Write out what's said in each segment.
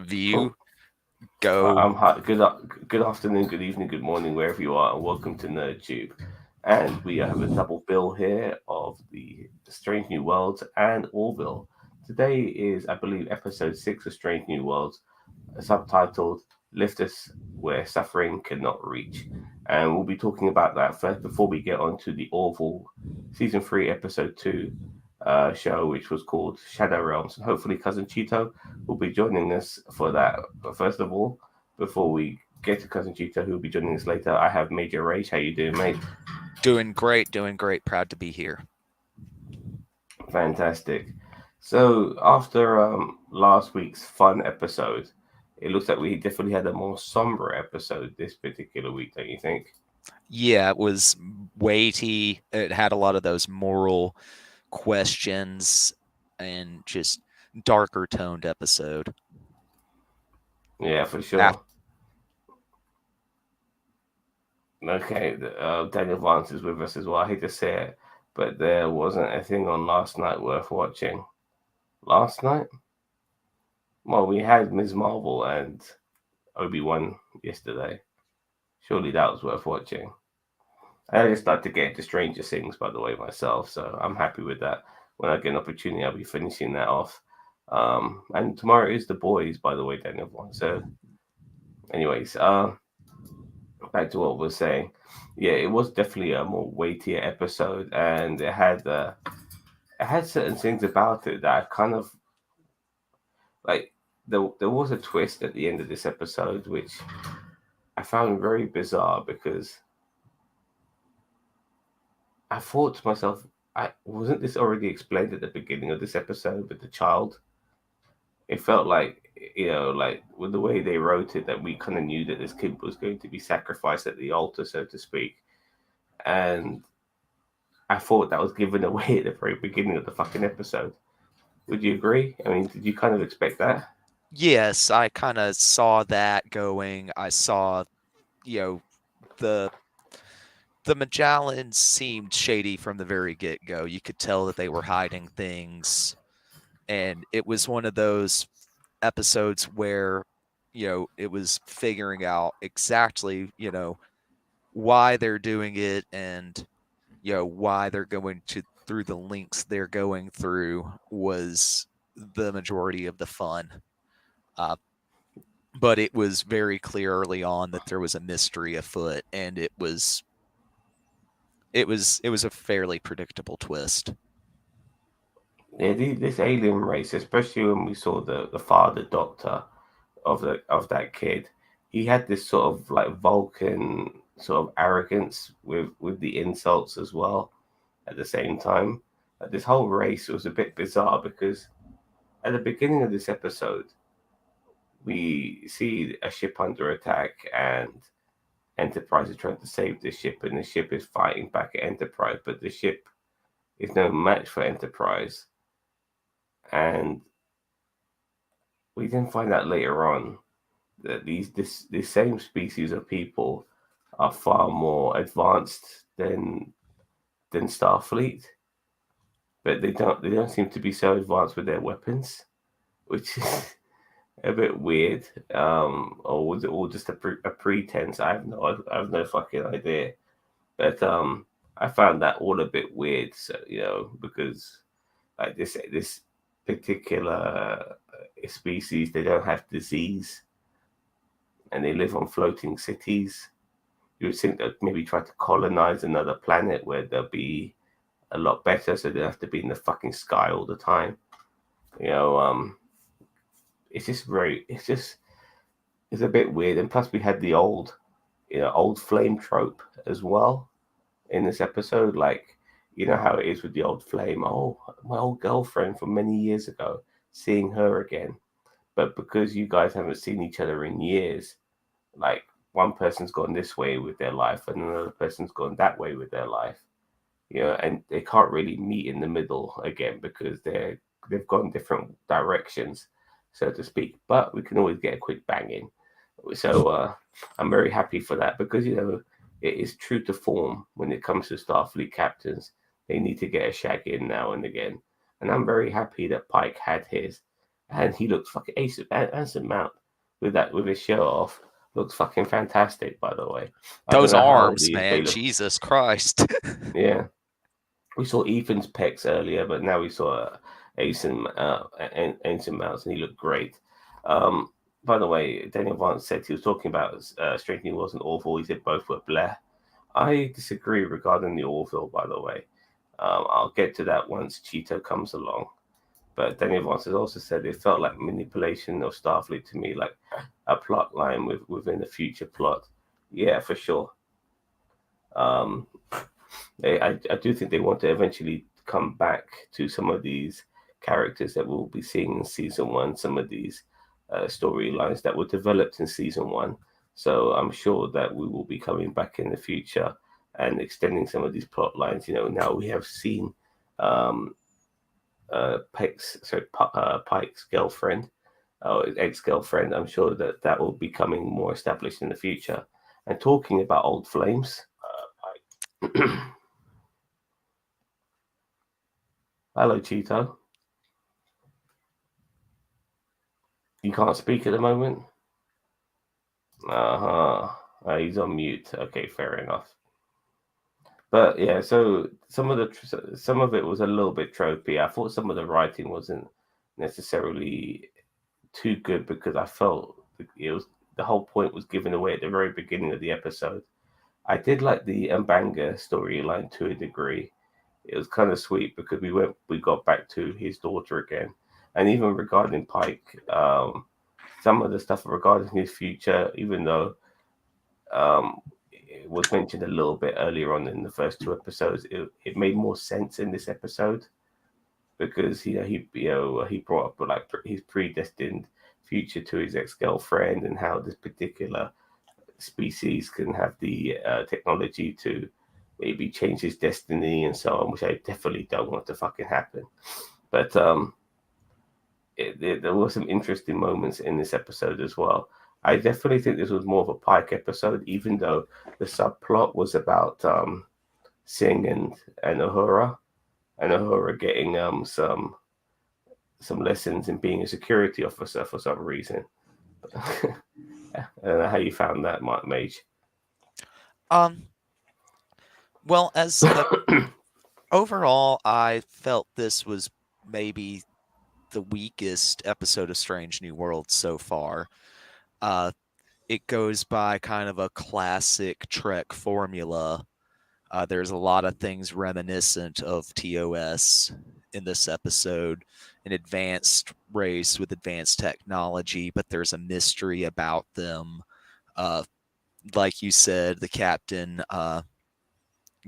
View I'm go. hi, good afternoon, good evening, good morning, wherever you are, and welcome to NerdTube. And we have a double bill here of the Strange New Worlds and Orville. Today is, I believe, episode 6 of Strange New Worlds, subtitled "Lift Us Where Suffering Cannot Reach." And we'll be talking about that first before we get on to the Orville season 3, episode 2 show, which was called Shadow Realms. And hopefully, Cousin Cheeto will be joining us for that. But first of all, before we get to Cousin Cheeto, who will be joining us later, I have Major Rage. How you doing, mate? Doing great, doing great. Proud to be here. Fantastic. So after last week's fun episode, it looks like we definitely had a more somber episode this particular week, don't you think? Yeah, it was weighty. It had a lot of those moral questions and just darker toned episode. Yeah, for Af- sure. Okay, Daniel Vance is with us as well. I hate to say it, but there wasn't a thing on last night worth watching. Last night? Well, we had Ms. Marvel and Obi-Wan yesterday. Surely that was worth watching. I just like to get into Stranger Things, by the way, myself, so I'm happy with that. When I get an opportunity, I'll be finishing that off. And tomorrow is The Boys, by the way, Daniel. So, anyways, back to what we are saying. Yeah, it was definitely a more weightier episode, and it had certain things about it that I kind of like. There was a twist at the end of this episode, which I found very bizarre because I thought to myself, I wasn't this already explained at the beginning of this episode with the child? It felt like like with the way they wrote it, that we kind of knew that this kid was going to be sacrificed at the altar, so to speak. And I thought that was given away at the very beginning of the fucking episode. Would you agree? I mean, did you kind of expect that? yes, I kind of saw that going. I saw, you know, the the Magellans seemed shady from the very get-go. You could tell that they were hiding things, and it was one of those episodes where it was figuring out exactly why they're doing it, and why they're going to through the links they're going through was the majority of the fun. uh, but it was very clear early on that there was a mystery afoot, and it was a fairly predictable twist. Yeah, this alien race, especially when we saw the father doctor of that kid, he had this sort of like Vulcan sort of arrogance with the insults as well. At the same time, this whole race was a bit bizarre because at the beginning of this episode, we see a ship under attack and Enterprise is trying to save the ship, and the ship is fighting back at Enterprise, but the ship is no match for Enterprise. And we then find out later on that this same species of people are far more advanced than Starfleet, but they don't seem to be so advanced with their weapons, which is a bit weird. Or was it all just a pretense? I have no fucking idea. But I found that all a bit weird. So because like this particular species, they don't have disease and they live on floating cities. You would think they'd maybe try to colonize another planet where they'll be a lot better, so they don't have to be in the fucking sky all the time. You know, it's a bit weird. And plus, we had the old flame trope as well in this episode. Like, you know how it is with the old flame. Oh, my old girlfriend from many years ago, seeing her again. But because you guys haven't seen each other in years, like one person's gone this way with their life and another person's gone that way with their life, and they can't really meet in the middle again because they've gone different directions, so to speak. But we can always get a quick bang in. So I'm very happy for that because it is true to form when it comes to Starfleet captains. They need to get a shag in now and again, and I'm very happy that Pike had his. and he looks fucking ace. Anson Mount with his shirt off looks fucking fantastic. By the way, I don't Those know how old arms, he is, but man, he looks, Jesus Christ. yeah. We saw Ethan's pecs earlier, but now we saw Anson Mount, and he looked great. Um, by the way, Daniel Vance said he was talking about Strange New Worlds and Orville. He said both were bleh. I disagree regarding the Orville, by the way. I'll get to that once Cheeto comes along. But Daniel Vance has also said it felt like manipulation of Starfleet to me, like a plot line within a future plot. Yeah, for sure. Um, I do think they want to eventually come back to some of these characters that we'll be seeing in season one, some of these storylines that were developed in season one. So I'm sure that we will be coming back in the future and extending some of these plot lines. You know, now we have seen um, Pike's girlfriend, ex girlfriend. I'm sure that that will be coming more established in the future. And talking about old flames, hello, Cheeto. You can't speak at the moment. Uh-huh. He's on mute. Okay, fair enough. But yeah, so some of it was a little bit tropey. I thought some of the writing wasn't necessarily too good because I felt it was the whole point was given away at the very beginning of the episode. I did like the Mbanga storyline to a degree. It was kind of sweet because we got back to his daughter again, and even regarding Pike, some of the stuff regarding his future, even though it was mentioned a little bit earlier on in the first two episodes, it made more sense in this episode because he brought up like his predestined future to his ex girlfriend and how this particular species can have the technology to maybe change his destiny and so on, which I definitely don't want to fucking happen. But there were some interesting moments in this episode as well. I definitely think this was more of a Pike episode, even though the subplot was about Singh and Uhura getting some lessons in being a security officer for some reason. I don't know how you found that, Mage. um, well, as a overall, I felt this was maybe the weakest episode of Strange New Worlds so far. Uh, it goes by kind of a classic Trek formula. There's a lot of things reminiscent of TOS in this episode, an advanced race with advanced technology, but there's a mystery about them. Uh, like you said, the captain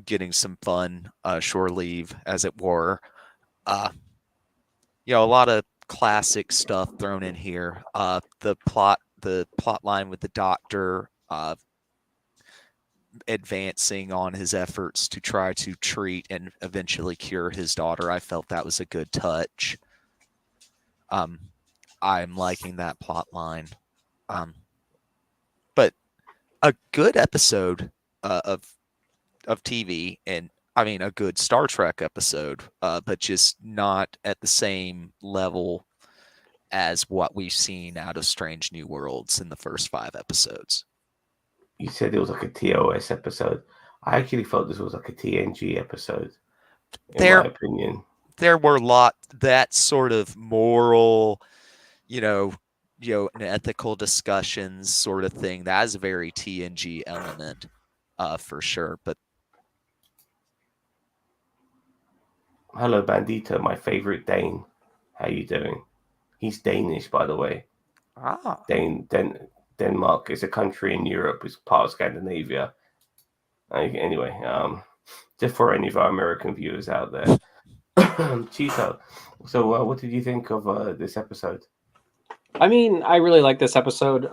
getting some fun shore leave, as it were. Uh, a lot of classic stuff thrown in here. The plot line with the doctor advancing on his efforts to try to treat and eventually cure his daughter. I felt that was a good touch. Um, I'm liking that plot line. Um, but a good episode of TV, and I mean a good Star Trek episode, but just not at the same level as what we've seen out of Strange New Worlds in the first 5 episodes. You said it was like a TOS episode. I actually felt this was like a TNG episode, in my There, opinion. there were a lot that sort of moral, you know, an ethical discussions sort of thing. That is a very TNG element, for sure. But Hello, Bandito, my favorite Dane. How you doing? He's Danish, by the way. ah, Denmark is a country in Europe. It's part of Scandinavia. Anyway, just for any of our American viewers out there, Cheeto. So, what did you think of this episode? I mean, I really like this episode.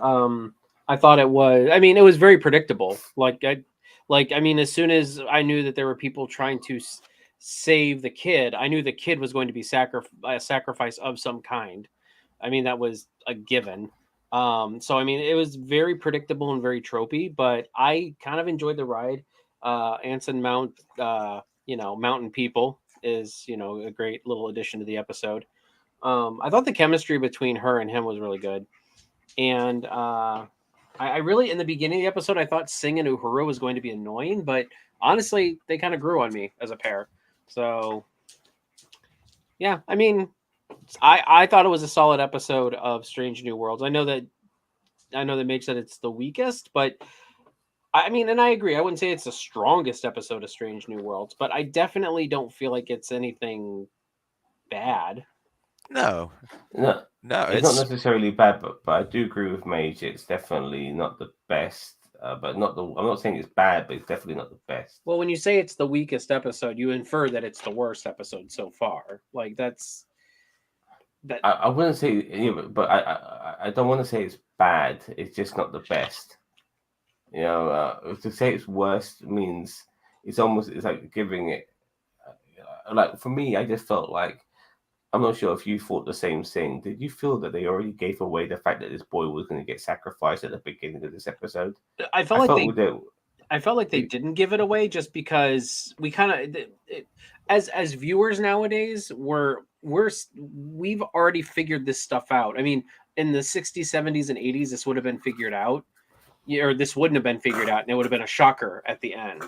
I thought it was. I mean, it was very predictable. I mean, as soon as I knew that there were people trying to save the kid, I knew the kid was going to be a sacrifice of some kind. I mean, that was a given. So I mean, it was very predictable and very tropey, but I kind of enjoyed the ride. Anson Mount, Mountain People is a great little addition to the episode. I thought the chemistry between her and him was really good, and I really, in the beginning of the episode, I thought Singh and Uhura was going to be annoying, but honestly, they kind of grew on me as a pair. So, yeah, I mean, I thought it was a solid episode of Strange New Worlds. I know that Mitch said it's the weakest, but I mean, and I agree. I wouldn't say it's the strongest episode of Strange New Worlds, but I definitely don't feel like it's anything bad. No, No, no, it's not necessarily bad, but I do agree with Mage. It's definitely not the best, but not the. I'm not saying it's bad, but it's definitely not the best. Well, when you say it's the weakest episode, you infer that it's the worst episode so far. Like that's that. I wouldn't say, but I don't want to say it's bad. It's just not the best. You know, to say it's worst means it's like giving it. Like for me, I just felt like I'm not sure if you thought the same thing. Did you feel that they already gave away the fact that this boy was going to get sacrificed at the beginning of this episode? I felt I like felt they. with it. I felt like they didn't give it away just because we kind of, as viewers nowadays, we've already figured this stuff out. I mean, in the 60s, 70s, and 80s, this would have been figured out, or this wouldn't have been figured out, and it would have been a shocker at the end.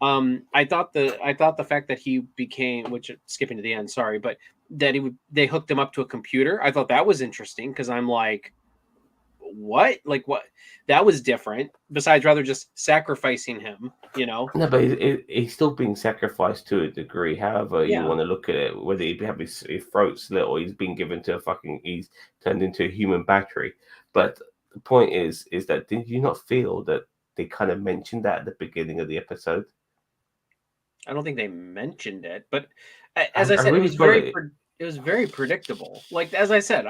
I thought the fact that he became, which skipping to the end, sorry, but that they hooked him up to a computer. I thought that was interesting because I'm like, what? Like what? That was different. Besides, rather just sacrificing him, you know. No, but he's still being sacrificed to a degree. However, you Yeah. want to look at it, whether he have his throat slit or he's been given to he's turned into a human battery. But the point is that did you not feel that they kind of mentioned that at the beginning of the episode? I don't think they mentioned it, but as I said, really it was very predictable. Like as I said,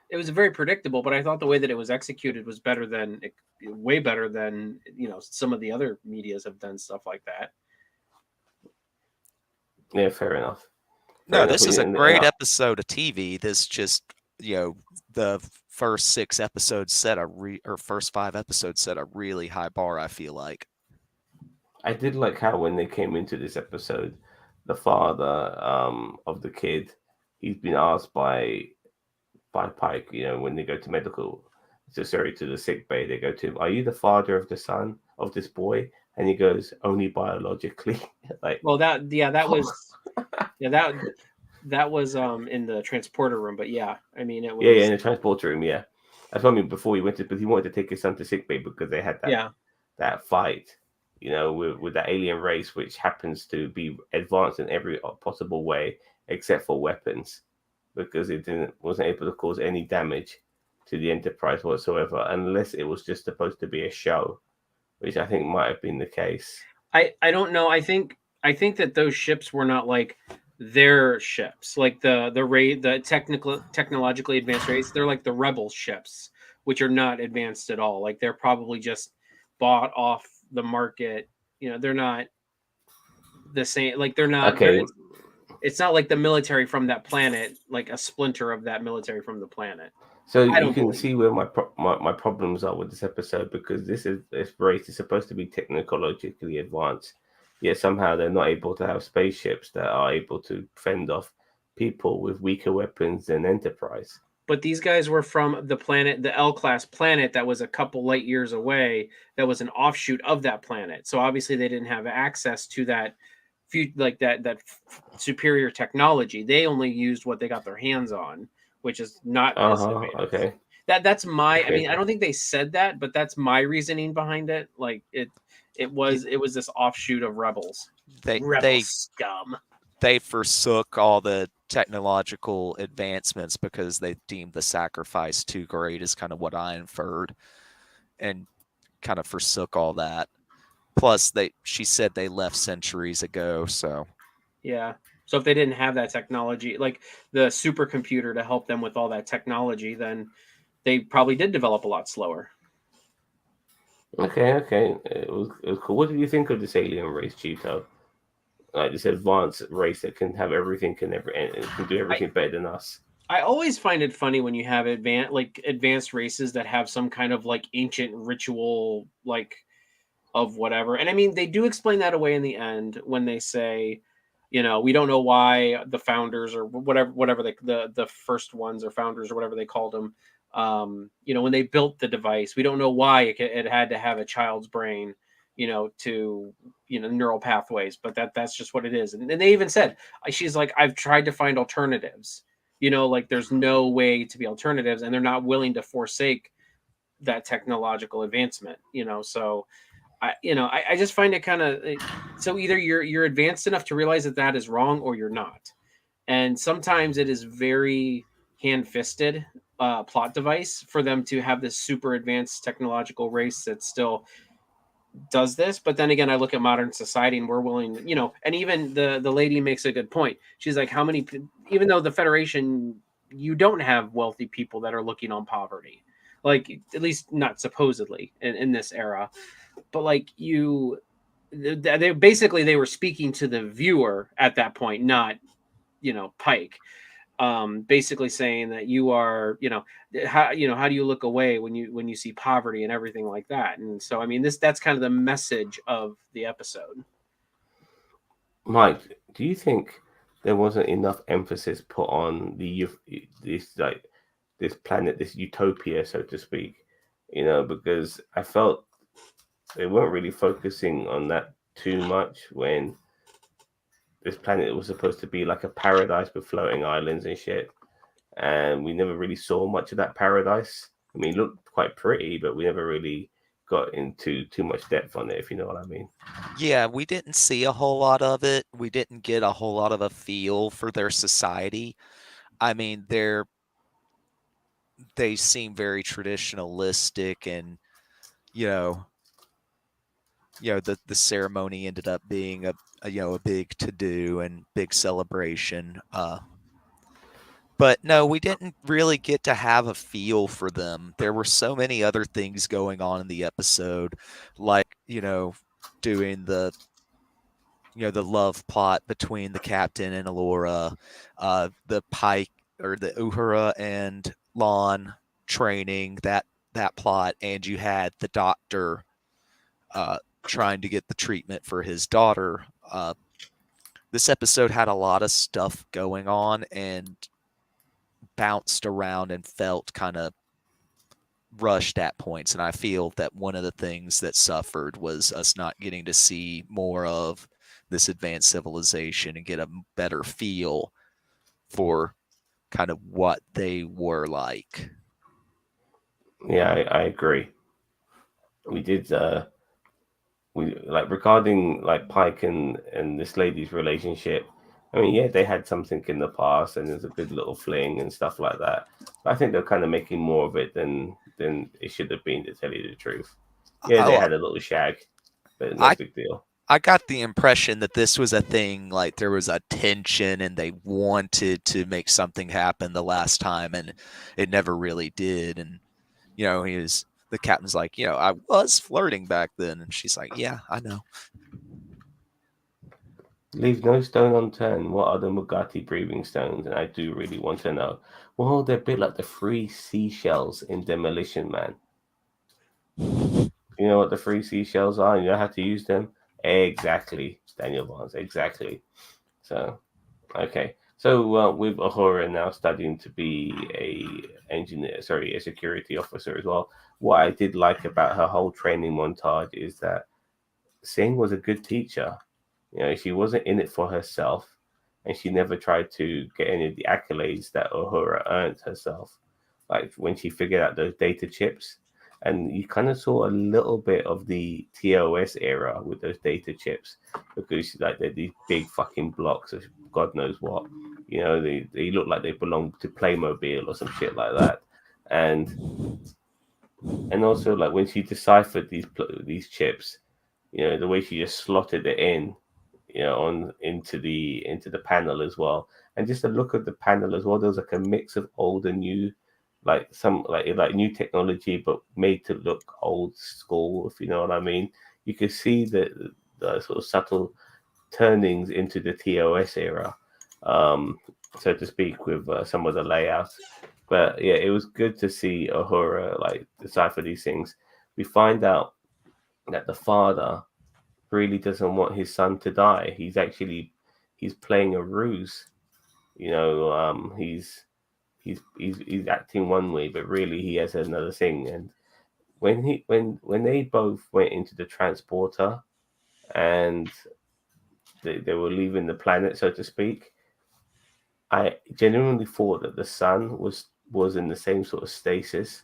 it was very predictable, but I thought the way that it was executed was way better than some of the other medias have done stuff like that. Yeah, fair enough. No, this is a great episode of TV. This just, the first 6 episodes or first 5 episodes set a really high bar, I feel like. I did like how when they came into this episode, the father of the kid, he's been asked by Pike, when they go to to the sick bay, they go to him, "Are you the father of the son of this boy?" And he goes, "Only biologically." Like, well, that was in the transporter room, but yeah, I mean it was in the transporter room, yeah. That's what I mean. Before he went but he wanted to take his son to sick bay because they had that fight, with that alien race, which happens to be advanced in every possible way except for weapons, because it wasn't able to cause any damage to the Enterprise whatsoever, unless it was just supposed to be a show, which I think might have been the case. I don't know. I think that those ships were not like their ships, like the technologically advanced race. They're like the rebel ships, which are not advanced at all. Like they're probably just bought off the market. They're not the same. Like they're not. Okay. It's not like the military from that planet, like a splinter of that military from the planet. So you can see where my problems are with this episode, because this race is supposed to be technologically advanced, yet somehow they're not able to have spaceships that are able to fend off people with weaker weapons than Enterprise. But these guys were from the planet, the L-class planet that was a couple light years away, that was an offshoot of that planet. So obviously they didn't have access to that that superior technology. They only used what they got their hands on, which is not as advanced. Okay. That's my. I mean, I don't think they said that, but that's my reasoning behind it. Like it was this offshoot of rebels. Rebel scum. They forsook all the technological advancements because they deemed the sacrifice too great, is kind of what I inferred, and kind of forsook all that. Plus, she said they left centuries ago, so. Yeah. So if they didn't have that technology, like the supercomputer to help them with all that technology, then they probably did develop a lot slower. Okay. It was cool. What did you think of this alien race, Cheeto? Like this advanced race that can have everything, can do everything better than us. I always find it funny when you have advanced races that have some kind of like ancient ritual, like of whatever. And I mean, they do explain that away in the end when they say, You know, we don't know why the founders or whatever the first ones or founders or whatever they called them, you know, when they built the device, we don't know why it had to have a child's brain, you know, to, you know, neural pathways, but that's just what it is. And they even said, she's like, I've tried to find alternatives, you know, like there's no way to be alternatives, and they're not willing to forsake that technological advancement, you know. So I just find it kind of, so either you're advanced enough to realize that that is wrong, or you're not. And sometimes it is very hand-fisted plot device for them to have this super advanced technological race that still does this. But then again, I look at modern society and we're willing, you know, and even the lady makes a good point. She's like, how many, even though the Federation, you don't have wealthy people that are looking on poverty, like at least not supposedly in this era, but like they basically, they were speaking to the viewer at that point, not, you know, Pike, basically saying that you are, you know, how do you look away when you see poverty and everything like that. And so I mean, that's kind of the message of the episode. Mike, do you think there wasn't enough emphasis put on this like this planet, this utopia, so to speak? You know, because I felt they weren't really focusing on that too much when this planet was supposed to be like a paradise with floating islands and shit, and we never really saw much of that paradise. I mean, it looked quite pretty, but we never really got into too much depth on it, if you know what I mean. Yeah, we didn't see a whole lot of it. We didn't get a whole lot of a feel for their society. I mean, they seem very traditionalistic, and you know, the ceremony ended up being a big to do and big celebration. But no, we didn't really get to have a feel for them. There were so many other things going on in the episode, like, doing the love plot between the captain and Alora, the Pike or the Uhura and Lon training, that plot, and you had the doctor trying to get the treatment for his daughter. This episode had a lot of stuff going on and bounced around and felt kind of rushed at points. And I feel that one of the things that suffered was us not getting to see more of this advanced civilization and get a better feel for kind of what they were like. Yeah, I agree. We did. We like regarding like Pike and this lady's relationship. I mean, yeah, they had something in the past, and there's a good little fling and stuff like that. But I think they're kind of making more of it than it should have been, to tell you the truth. Yeah, they Oh, had a little shag, but no I big deal. I got the impression that this was a thing, like there was a tension and they wanted to make something happen the last time, and it never really did. And the captain's like, I was flirting back then, and she's like, yeah, I know. Leave no stone unturned. What are the Mugati breathing stones? And I do really want to know. Well, they're a bit like the three seashells in Demolition Man. You know what the three seashells are? You know how to use them? Exactly, Daniel Barnes. Exactly. So, okay. So with Ahura now studying to be a security officer as well. What I did like about her whole training montage is that Singh was a good teacher. You know, she wasn't in it for herself, and she never tried to get any of the accolades that Uhura earned herself. Like when she figured out those data chips, and you kind of saw a little bit of the TOS era with those data chips, because like they're these big fucking blocks of God knows what. You know, they look like they belong to Playmobil or some shit like that, and also like when she deciphered these chips, you know, the way she just slotted it in, you know, on into the panel as well, and just the look of the panel as well. There was like a mix of old and new, like some like new technology, but made to look old school, if you know what I mean. You could see the sort of subtle turnings into the TOS era, so to speak, with some of the layouts. But yeah, it was good to see Uhura like decipher these things. We find out that the father really doesn't want his son to die. He's actually he's playing a ruse. He's acting one way, but really he has another thing. And when they both went into the transporter and they were leaving the planet, so to speak, I genuinely thought that the son was in the same sort of stasis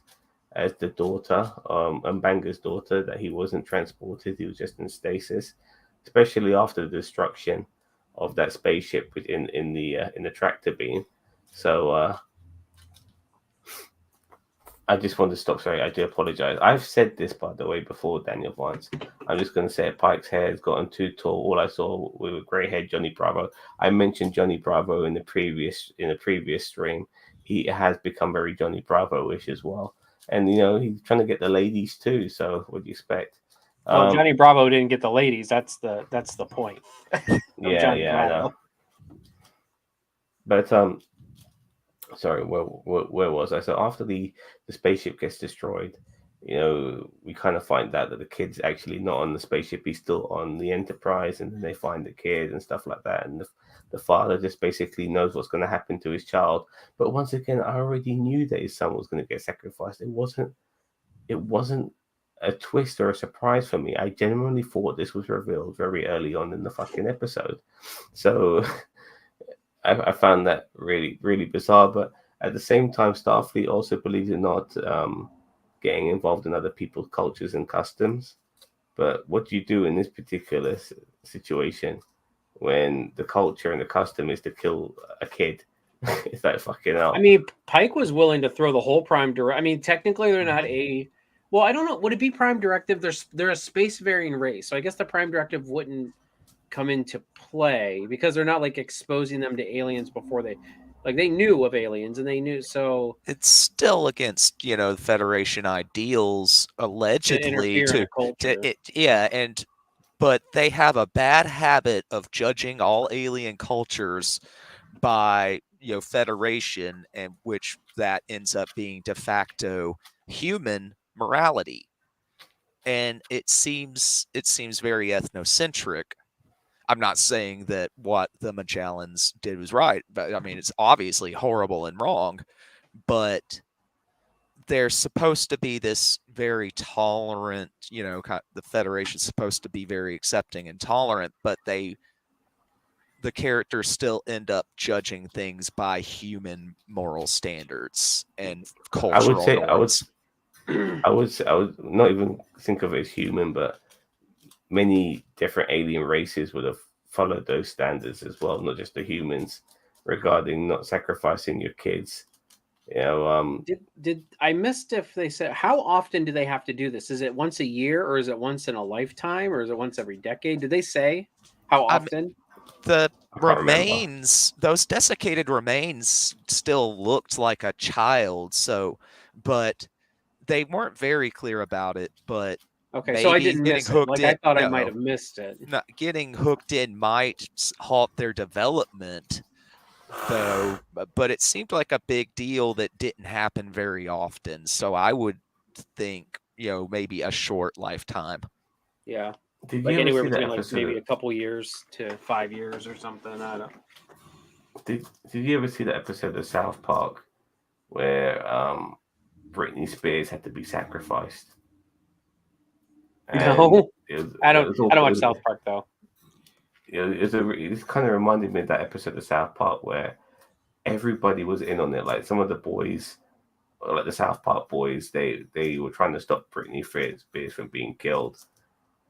as the daughter, Mbanga's daughter, that he wasn't transported, he was just in stasis, especially after the destruction of that spaceship in the tractor beam. So I just want to stop. Sorry, I do apologize. I've said this, by the way, before, Daniel, once. I'm just going to say it. Pike's hair has gotten too tall. All I saw with a grey head, Johnny Bravo. I mentioned Johnny Bravo in the previous stream. He has become very Johnny Bravo-ish as well. And, he's trying to get the ladies too. So what do you expect? Well, Johnny Bravo didn't get the ladies. That's the point. Yeah, I know. But sorry, where was I? So after the spaceship gets destroyed, we kind of find out that the kid's actually not on the spaceship; he's still on the Enterprise, and then they find the kid and stuff like that. And the father just basically knows what's going to happen to his child. But once again, I already knew that his son was going to get sacrificed. It wasn't a twist or a surprise for me. I genuinely thought this was revealed very early on in the fucking episode. So I found that really, really bizarre. But at the same time, Starfleet also believes in not getting involved in other people's cultures and customs. But what do you do in this particular situation when the culture and the custom is to kill a kid? It's like fucking hell. I mean, Pike was willing to throw the whole Prime Directive. I mean, technically, they're not a. Well, I don't know. Would it be Prime Directive? They're a space-varying race, so I guess the Prime Directive wouldn't come into play because they're not like exposing them to aliens before they knew of aliens and they knew. So it's still against the Federation ideals, allegedly, but they have a bad habit of judging all alien cultures by Federation, and which that ends up being de facto human morality, and it seems very ethnocentric. I'm not saying that what the Magellans did was right, but I mean it's obviously horrible and wrong, but they're supposed to be this very tolerant, the Federation's supposed to be very accepting and tolerant, but the characters still end up judging things by human moral standards and cultural norms. I would not even think of it as human, but many different alien races would have followed those standards as well, not just the humans, regarding not sacrificing your kids. Did I missed if they said how often do they have to do this? Is it once a year, or is it once in a lifetime, or is it once every decade? Did they say how often? The remains, those desiccated remains, still looked like a child. So, but they weren't very clear about it. But okay, so I didn't miss it. Like I thought I might have missed it. Not getting hooked in might halt their development, though. But it seemed like a big deal that didn't happen very often. So I would think, maybe a short lifetime. Yeah. Like anywhere between maybe a couple years to 5 years or something. I don't. Did you ever see that episode of South Park where Britney Spears had to be sacrificed? No, I don't watch South Park though. It kind of reminded me of that episode of South Park where everybody was in on it. Like some of the boys, like the South Park boys, they were trying to stop Britney Spears from being killed.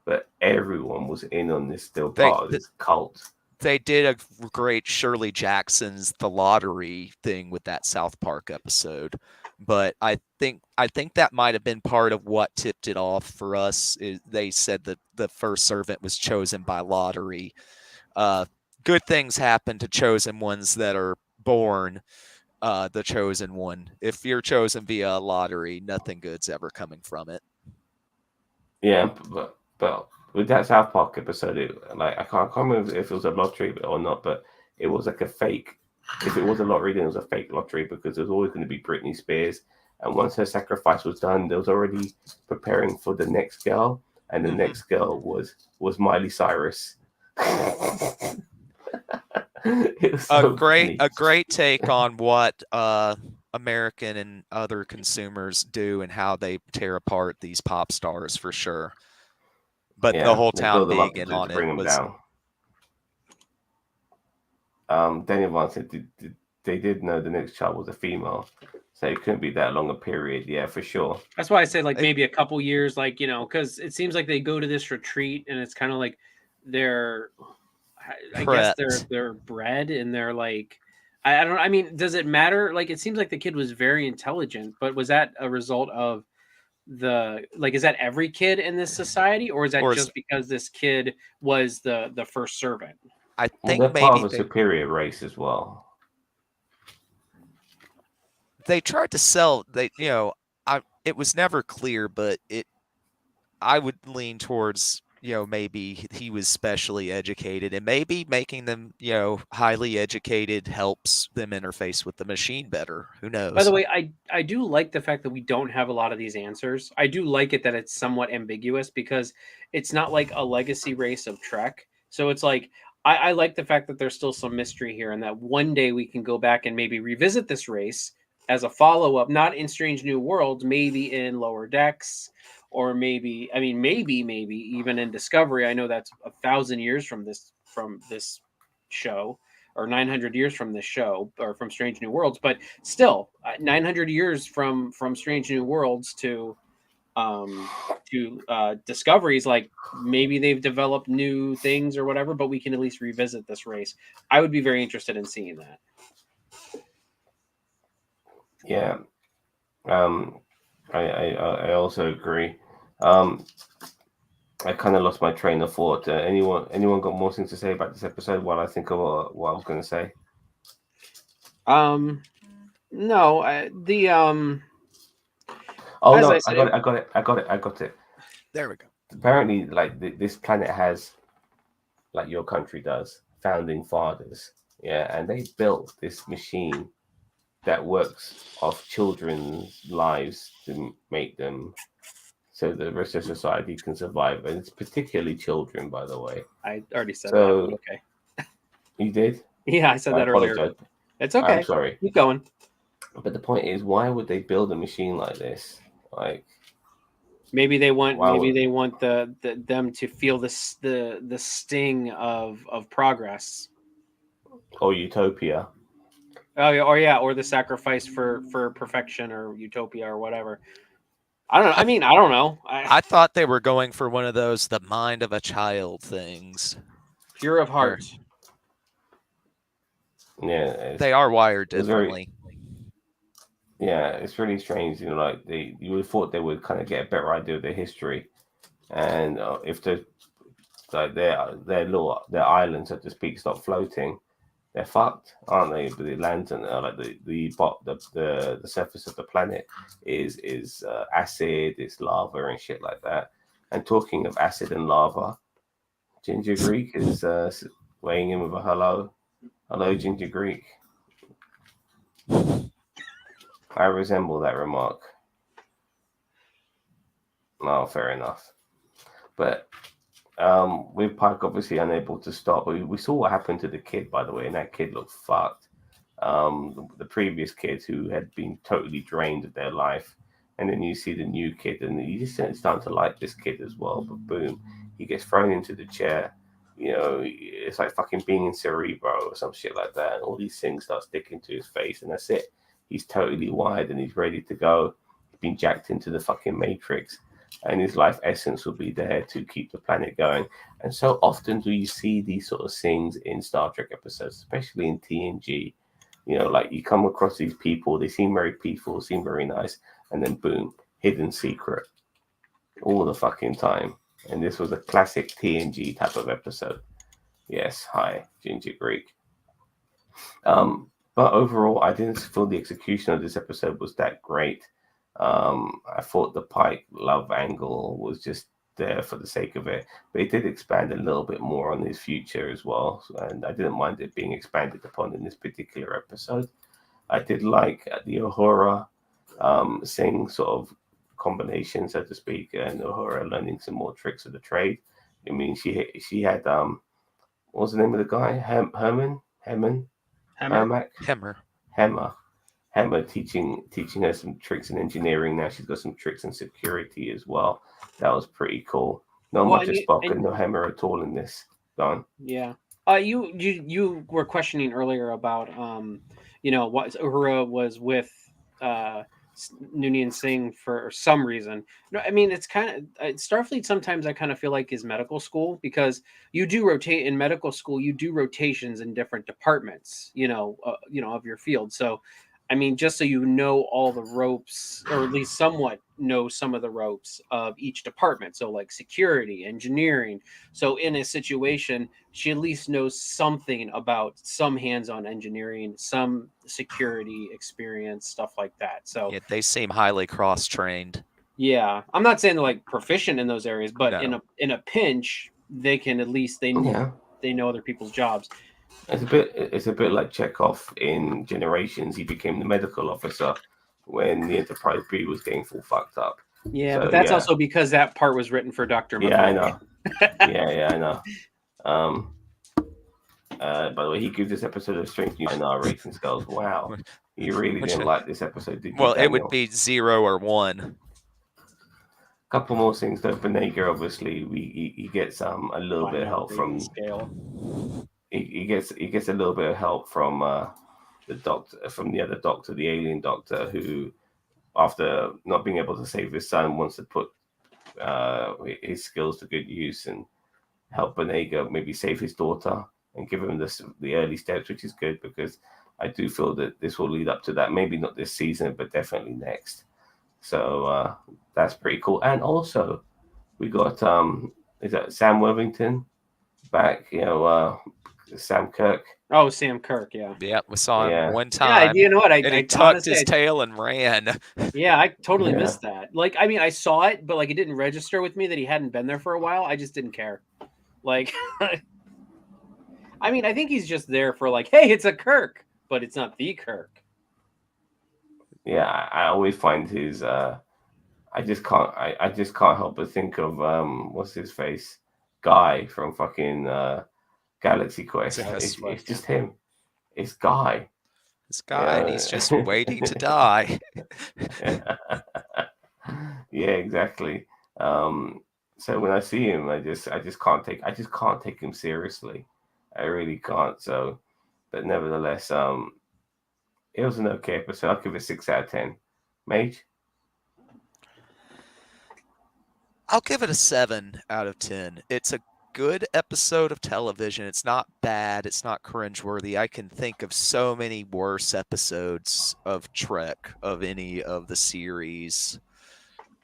But everyone was in on this, still part of this cult. They did a great Shirley Jackson's The Lottery thing with that South Park episode. But I think that might have been part of what tipped it off for us. They said that the first servant was chosen by lottery. Good things happen to chosen ones that are born the chosen one. If you're chosen via lottery, nothing good's ever coming from it. Yeah, but with that South Park episode, I can't remember if it was a lottery or not, but it was like a fake. If it was a lottery, then it was a fake lottery because there was always going to be Britney Spears. And once her sacrifice was done, they was already preparing for the next girl, and the next girl was Miley Cyrus. It was a so great funny. take on what American and other consumers do and how they tear apart these pop stars for sure. But the Yeah, whole they town build them being up in to on it bring them was down. Daniel Vaughn said they did know the next child was a female, so it couldn't be that long a period. Yeah, for sure. That's why I say like it, maybe a couple years, like because it seems like they go to this retreat and it's kind of like they're, I guess prepped. they're bred and they're like, I don't. I mean, does it matter? Like, it seems like the kid was very intelligent, but was that a result of is that every kid in this society, or is that Or is, just because this kid was the first servant? I Well, think they're part of maybe a superior race as well. they tried to sell it was never clear, but I would lean towards, maybe he was specially educated and maybe making them, highly educated helps them interface with the machine better. Who By the knows? way, I do like the fact that we don't have a lot of these answers. I do like it that it's somewhat ambiguous because it's not like a legacy race of Trek. So it's like I like the fact that there's still some mystery here and that one day we can go back and maybe revisit this race as a follow-up, not in Strange New Worlds, maybe in Lower Decks, or maybe I mean maybe even in Discovery. I know that's 1,000 years from this show, or 900 years from this show, or from Strange New Worlds, but still 900 years from Strange New Worlds um Discoveries, like maybe they've developed new things or whatever, but we can at least revisit this race. I would be very interested in seeing that. Yeah. Um, I also agree. Um, I kind of lost my train of thought. Anyone got more things to say about this episode while I think of what I was going to say? No, the Oh as I no, said, I got it. There we go. Apparently, like this planet has, like your country does, founding fathers. Yeah, and they built this machine that works off children's lives to make them so the rest of society can survive, and it's particularly children, by the way. I already said that, but So okay. you did. Yeah, I said I that earlier. apologize. It's I'm okay. sorry, Keep going. but the point is, why would they build a machine like this? Like, why Maybe would? they want them to feel the sting of progress. Or utopia? Oh yeah, or the sacrifice for perfection or utopia or whatever. I don't know. I I, mean, I don't know. I thought they were going for one of those the mind of a child things. Pure of Where heart. Yeah, they are wired it was very. differently. Yeah, it's really strange. Like you would have thought they would kind of get a better idea of their history, and if the like their island, so to speak, stop floating, they're fucked, aren't they? But it lands on like the surface of the planet is acid, it's lava and shit like that. And talking of acid and lava, Ginger Greek is weighing in with a hello, Ginger Greek. I resemble that remark. Oh, fair enough. But with Pike obviously unable to stop, we saw what happened to the kid, by the way, and that kid looked fucked. The previous kids who had been totally drained of their life, and then you see the new kid, and you just starting to like this kid as well. But boom, he gets thrown into the chair. It's like fucking being in Cerebro or some shit like that, and all these things start sticking to his face, and that's it. He's totally wired and he's ready to go. He's been jacked into the fucking Matrix, and his life essence will be there to keep the planet going. And so often do you see these sort of things in Star Trek episodes, especially in TNG. Like you come across these people, they seem very peaceful, seem very nice, and then boom, hidden secret all the fucking time. And this was a classic TNG type of episode. Yes, hi, Ginger Greek. But overall, I didn't feel the execution of this episode was that great. I thought the Pike love angle was just there for the sake of it, but it did expand a little bit more on his future as well, and I didn't mind it being expanded upon in this particular episode. I did like the Uhura Singh sort of combination, so to speak, and Uhura learning some more tricks of the trade. I mean, she had what was the name of the guy? Herman. Hemmer, Hammer. Hemmer teaching her some tricks in engineering. Now she's got some tricks in security as well. That was pretty cool. Not Well, much of Spock and no Hemmer at all in this. Gone. Yeah. You were questioning earlier about what Uhura was with Noonien Singh for some reason. No, I mean it's kind of Starfleet. Sometimes I kind of feel like is medical school because you do rotate in medical school. You do rotations in different departments. Of your field. So, I mean, just so you know all the ropes, or at least somewhat know some of the ropes of each department. So, like security, engineering. So, in a situation, she at least knows something about some hands-on engineering, some security experience, stuff like that. So, Yeah, they seem highly cross-trained. yeah, I'm not saying they're like proficient in those areas, but No. in a pinch, they can at least they know other people's jobs. It's a bit like Chekhov in Generations. He became the medical officer when the Enterprise B was getting full fucked up. Yeah, So, but that's also because that part was written for Dr. Yeah, I McCoy. know. I know. By the way, he gives this episode a strength new NR rating scales. Wow. You really didn't like this episode, did you? Well, Daniel? it would be 0 or 1. Couple more things though. Benega, obviously, he gets a little bit of help from scale. He gets a little bit of help from the doctor, from the other doctor, the alien doctor, who, after not being able to save his son, wants to put his skills to good use and help Benega maybe save his daughter and give him the early steps, which is good because I do feel that this will lead up to that. Maybe not this season, but definitely next. So that's pretty cool. And also, we got is that Sam Worthington back? Sam Kirk. Oh, Sam Kirk, yeah. Yeah, we saw him one time. Yeah, you know what? And he tucked his tail and ran. Yeah, I totally missed that. Like, I mean, I saw it, but like it didn't register with me that he hadn't been there for a while. I just didn't care. Like, I mean, I think he's just there for like, hey, it's a Kirk, but it's not the Kirk. Yeah, I always find his. I just can't help but think of what's his face, Guy from fucking Galaxy Quest. It's just him. It's Guy. It's Guy, and he's just waiting to die. Yeah, exactly. So when I see him, I just can't take him seriously. I really can't. So, but nevertheless, it was an okay episode. I'll give it 6 out of 10. Mage? I'll give it a 7 out of 10. It's a good episode of television. It's not bad. It's not cringeworthy. I can think of so many worse episodes of Trek, of any of the series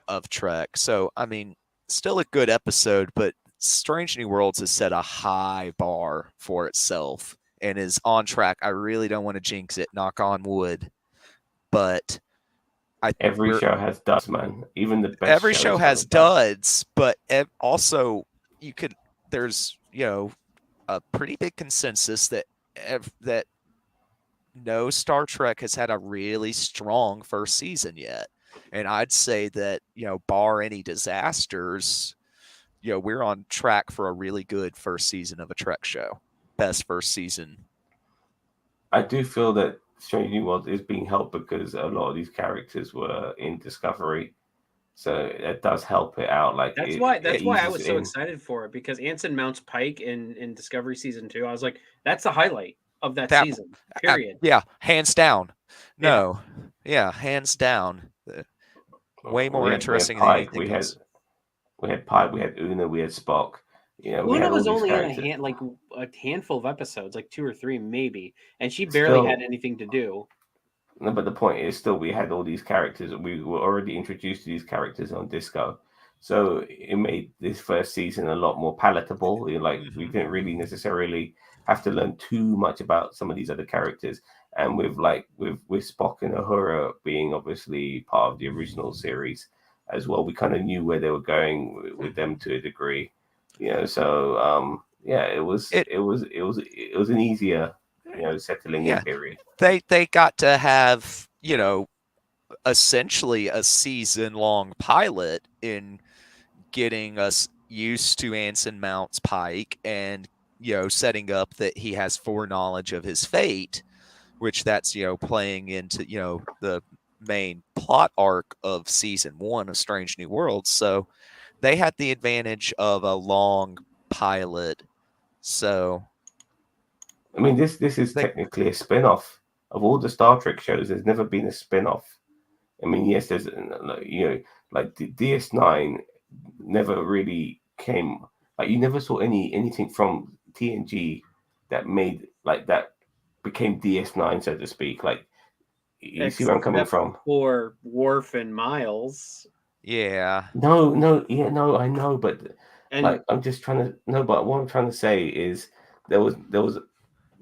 of Trek. So, I mean, still a good episode, but Strange New Worlds has set a high bar for itself and is on track. I really don't want to jinx it, knock on wood, but every show has duds, man. Even the best. Every show has duds, but also there's a pretty big consensus that no Star Trek has had a really strong first season yet, and I'd say that bar any disasters, we're on track for a really good first season of a Trek show. Best first season. I do feel that Strange New Worlds is being helped because a lot of these characters were in Discovery, so it does help it out. Like that's why I was so excited for it, because Anson Mounts Pike in Discovery season 2. I was like, that's the highlight of that season. Period. Yeah, hands down. No, yeah, hands down. Way more interesting than anything else. We had Pike, we had Una, we had Spock. Una was only in a handful of episodes, like 2 or 3 maybe, and she barely had anything to do. No, but the point is still we had all these characters. We were already introduced to these characters on Disco, so it made this first season a lot more palatable. We didn't really necessarily have to learn too much about some of these other characters. And with Spock and Uhura being obviously part of the original series as well, we kind of knew where they were going with them to a degree. So it was an easier settling in period. They got to have essentially a season-long pilot in getting us used to Anson Mounts Pike and setting up that he has foreknowledge of his fate, which that's playing into the main plot arc of season 1 of Strange New Worlds. So they had the advantage of a long pilot. So I mean, this is they technically a spin-off of all the Star Trek shows. There's never been a spin-off. I mean, yes, there's like the DS9 never really came. Like you never saw anything from TNG that made like that became DS9, so to speak. Like you see where I'm coming Except from? for Worf and Miles. yeah. No, yeah, no, I know, but And like I'm just trying to no, but what I'm trying to say is there was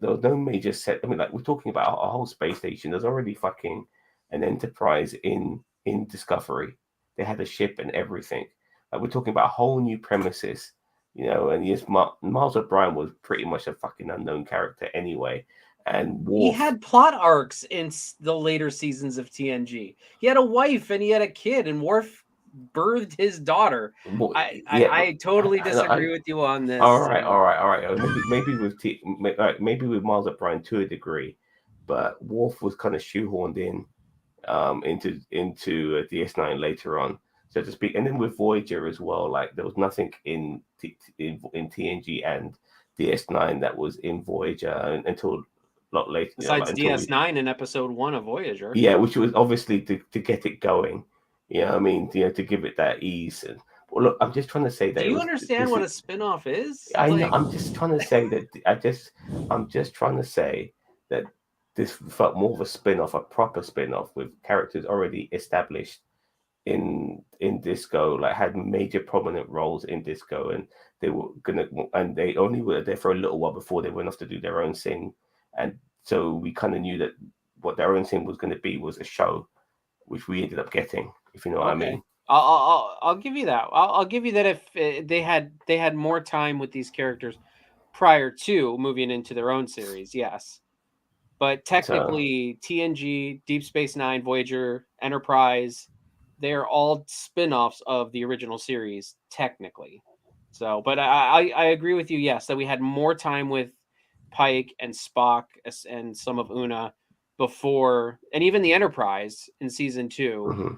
no major set. I mean, like we're talking about a whole space station. There's already fucking an Enterprise in Discovery. They had a ship and everything. Like we're talking about a whole new premises, And yes, Miles O'Brien was pretty much a fucking unknown character anyway. And he Worf, had plot arcs in the later seasons of TNG. He had a wife and he had a kid, and Worf birthed his daughter. yeah, I totally disagree with you on this. all right, all right, all right. Maybe with Miles O'Brien to a degree, but Worf was kind of shoehorned in into DS9 later on, so to speak. And then with Voyager as well, like there was nothing in TNG and DS9 that was in Voyager until a lot later. Besides Until DS9 in episode 1 of Voyager. yeah, which was obviously to get it going. I mean, to give it that ease. And well, look, I'm just trying to say that Do you understand what a spin-off is? I know. I'm just trying to say that. I'm just trying to say that this felt more of a spin-off, a proper spin-off with characters already established in Disco, like had major prominent roles in Disco, and they only were there for a little while before they went off to do their own thing, and so we kind of knew that what their own thing was going to be was a show, which we ended up getting, if you know what I mean. I'll give you that. I'll give you that if they had more time with these characters prior to moving into their own series, yes. But technically, TNG, Deep Space Nine, Voyager, Enterprise, they're all spin-offs of the original series, technically. So, but I agree with you, yes, that we had more time with Pike and Spock and some of Una before, and even the Enterprise in season 2. Mm-hmm.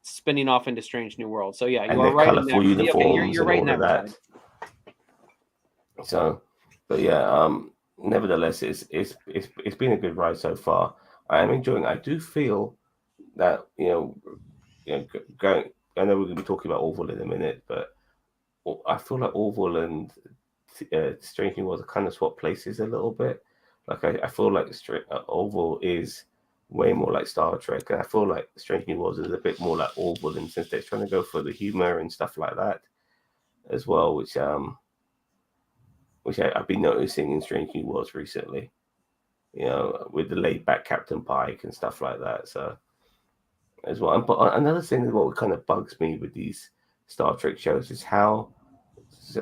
Spinning off into Strange New World. So yeah, you and are right. Colorful in that. uniforms Okay, you're and right all in of that. that. So, but yeah, nevertheless, it's been a good ride so far. I am enjoying. I do feel that going. I know we're going to be talking about Orville in a minute, but I feel like Orville and Strange New Worlds are kind of swap places a little bit. Like I feel like Orville is way more like Star Trek, and I feel like Strange New Worlds is a bit more like Orville, and since they're trying to go for the humor and stuff like that as well, which I've been noticing in Strange New Worlds recently, with the laid back Captain Pike and stuff like that. So as well, but another thing is what kind of bugs me with these Star Trek shows is how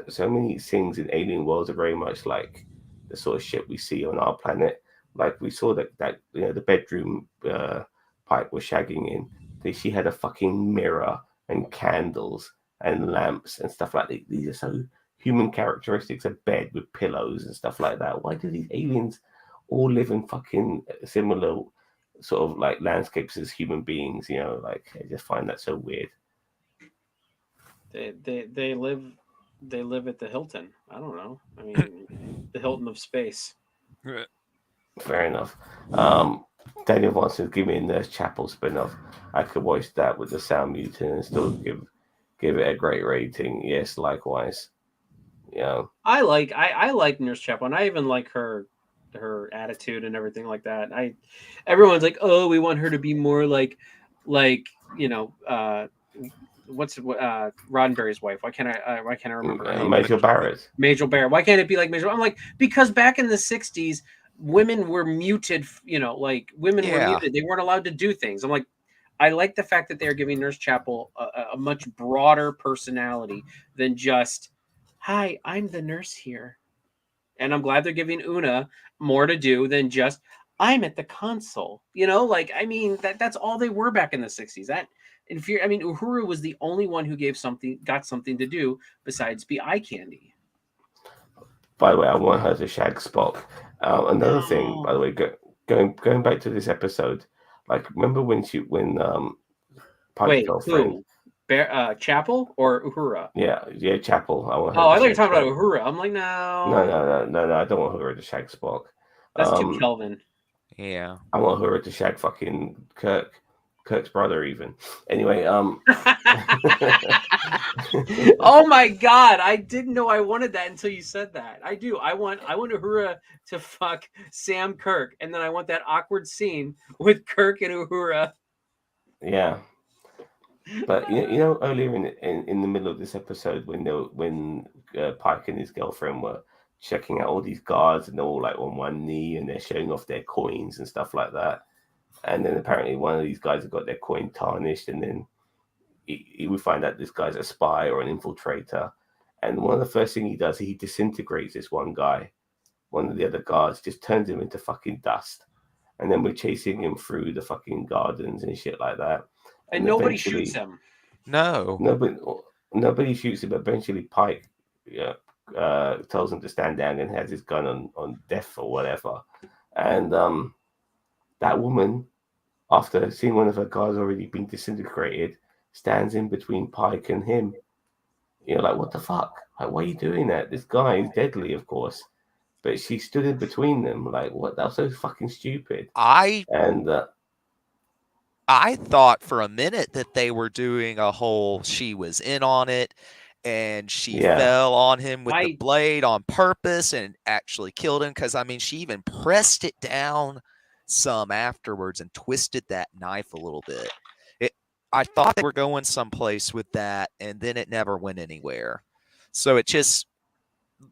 so many things in alien worlds are very much like the sort of shit we see on our planet. Like we saw that the bedroom Pike was shagging in. She had a fucking mirror and candles and lamps and stuff like that. These are so human characteristics: a bed with pillows and stuff like that. Why do these aliens all live in fucking similar sort of like landscapes as human beings? Like I just find that so weird. They live at the Hilton. I don't know. I mean, the Hilton of space. Fair enough. Daniel wants to give me a Nurse Chapel spin-off. I could watch that with the sound muted and still give it a great rating. Yes, likewise. I like Nurse Chapel, and I even like her attitude and everything like that. Everyone's like, oh, we want her to be more like what's Roddenberry's wife? Why can't I remember her name? Major Barrett. Major Barrett. Why can't it be like Major? I'm like, because back in the 60s, women were muted. Like women were muted. They weren't allowed to do things. I'm like, I like the fact that they're giving Nurse Chapel a much broader personality than just, hi, I'm the nurse here. And I'm glad they're giving Una more to do than just, I'm at the console. I mean, that's all they were back in the 60s. Uhuru was the only one who got something to do besides be eye candy. By the way, I want her to shag Spock. Another thing, by the way, going back to this episode, like remember when Pike's Wait, girlfriend, who? Chapel or Uhura? yeah, Chapel. I want her Oh, to I thought you were shag talking about Spock. Uhura. I'm like, No, I don't want her to shag Spock. that's too Kelvin. Yeah. I want her to shag fucking Kirk's brother even. Anyway, Oh my god, I didn't know I wanted that until you said that. I do. I want Uhura to fuck Sam Kirk, and then I want that awkward scene with Kirk and Uhura. yeah. But you know, earlier in the middle of this episode, when Pike and his girlfriend were checking out all these guards and they're all like on one knee and they're showing off their coins and stuff like that, and then apparently one of these guys have got their coin tarnished, and then we find out this guy's a spy or an infiltrator, and one of the first thing he does, he disintegrates this one guy. One of the other guards just turns him into fucking dust, and then we're chasing him through the fucking gardens and shit like that. And nobody shoots him. No. Nobody shoots him. But eventually, Pike tells him to stand down and has his gun on death or whatever. And that woman, after seeing one of her guards already being disintegrated, stands in between Pike and him. You're like, what the fuck? Like, why are you doing that? This guy is deadly, of course. But she stood in between them. Like, what? That was so fucking stupid. I thought for a minute that they were doing a whole she was in on it and she fell on him with the blade on purpose and actually killed him, because I mean she even pressed it down some afterwards and twisted that knife a little bit. I thought they were going someplace with that, and then it never went anywhere. So it just,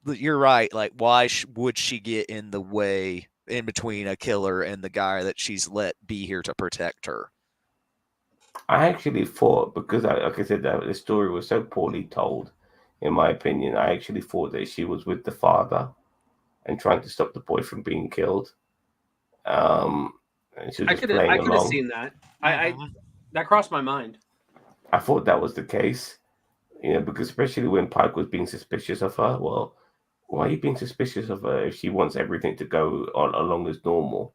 you're right, like why would she get in the way in between a killer and the guy that she's let be here to protect her? I actually thought, because like I said, the story was so poorly told, in my opinion, I actually thought that she was with the father and trying to stop the boy from being killed. And she was I could have seen that. I that crossed my mind. I thought that was the case, because especially when Pike was being suspicious of her. Well, why are you being suspicious of her if she wants everything to go on along as normal?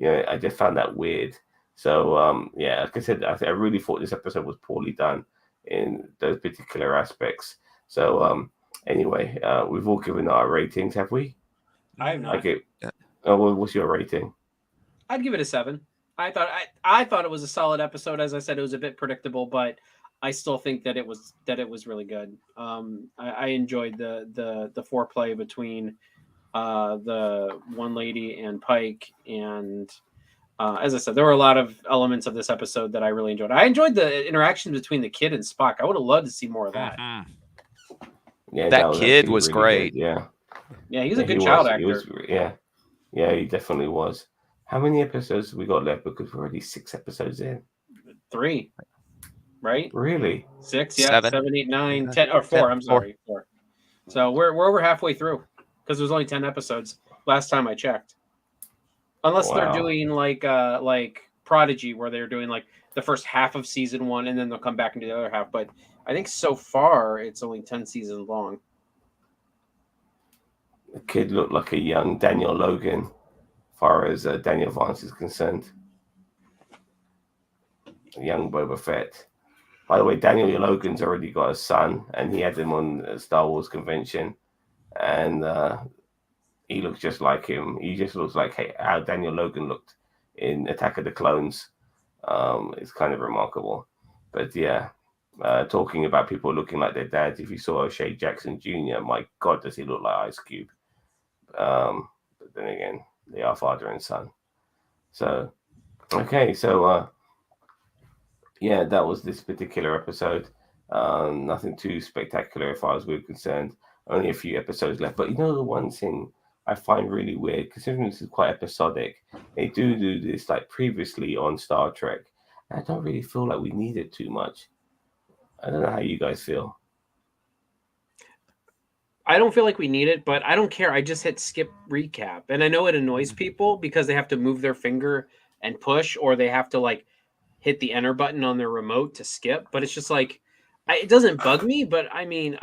I just found that weird. So, like I said, I really thought this episode was poorly done in those particular aspects. So, anyway, we've all given our ratings, have we? I have not. Okay. What's your rating? I'd give it a 7. I thought it was a solid episode. As I said, it was a bit predictable, but I still think that it was really good. I enjoyed the foreplay between the one lady and Pike, and as I said, there were a lot of elements of this episode that I really enjoyed. I enjoyed the interaction between the kid and Spock. I would have loved to see more of that. Yeah, that kid was really great. Good. Yeah, he's a good child actor. Yeah, he definitely was. How many episodes have we got left? Because we're already 6 episodes in. 3, right? Really? 6, yeah, 7, 8, 9, 10, or 4. 10, I'm sorry, 4. So we're over halfway through because there's only 10 episodes last time I checked. Unless they're doing like Prodigy, where they're doing like the first half of season 1 and then they'll come back and do the other half. But I think so far it's only 10 seasons long. The kid looked like a young Daniel Logan, as far as Daniel Vance is concerned. A young Boba Fett. By the way, Daniel Logan's already got a son, and he had him on a Star Wars convention, and he looks just like him. He just looks like how Daniel Logan looked in Attack of the Clones. It's kind of remarkable. But yeah, talking about people looking like their dads, if you saw O'Shea Jackson Jr., my God, does he look like Ice Cube? But then again, they are father and son. So, okay, so yeah, that was this particular episode. Nothing too spectacular as far as we're concerned. Only a few episodes left. But the one thing I find really weird, considering this is quite episodic, they do this like previously on Star Trek. And I don't really feel like we need it too much. I don't know how you guys feel. I don't feel like we need it, but I don't care. I just hit skip recap. And I know it annoys people because they have to move their finger and push, or they have to like hit the enter button on their remote to skip. But it's just like, it doesn't bug me, but I mean,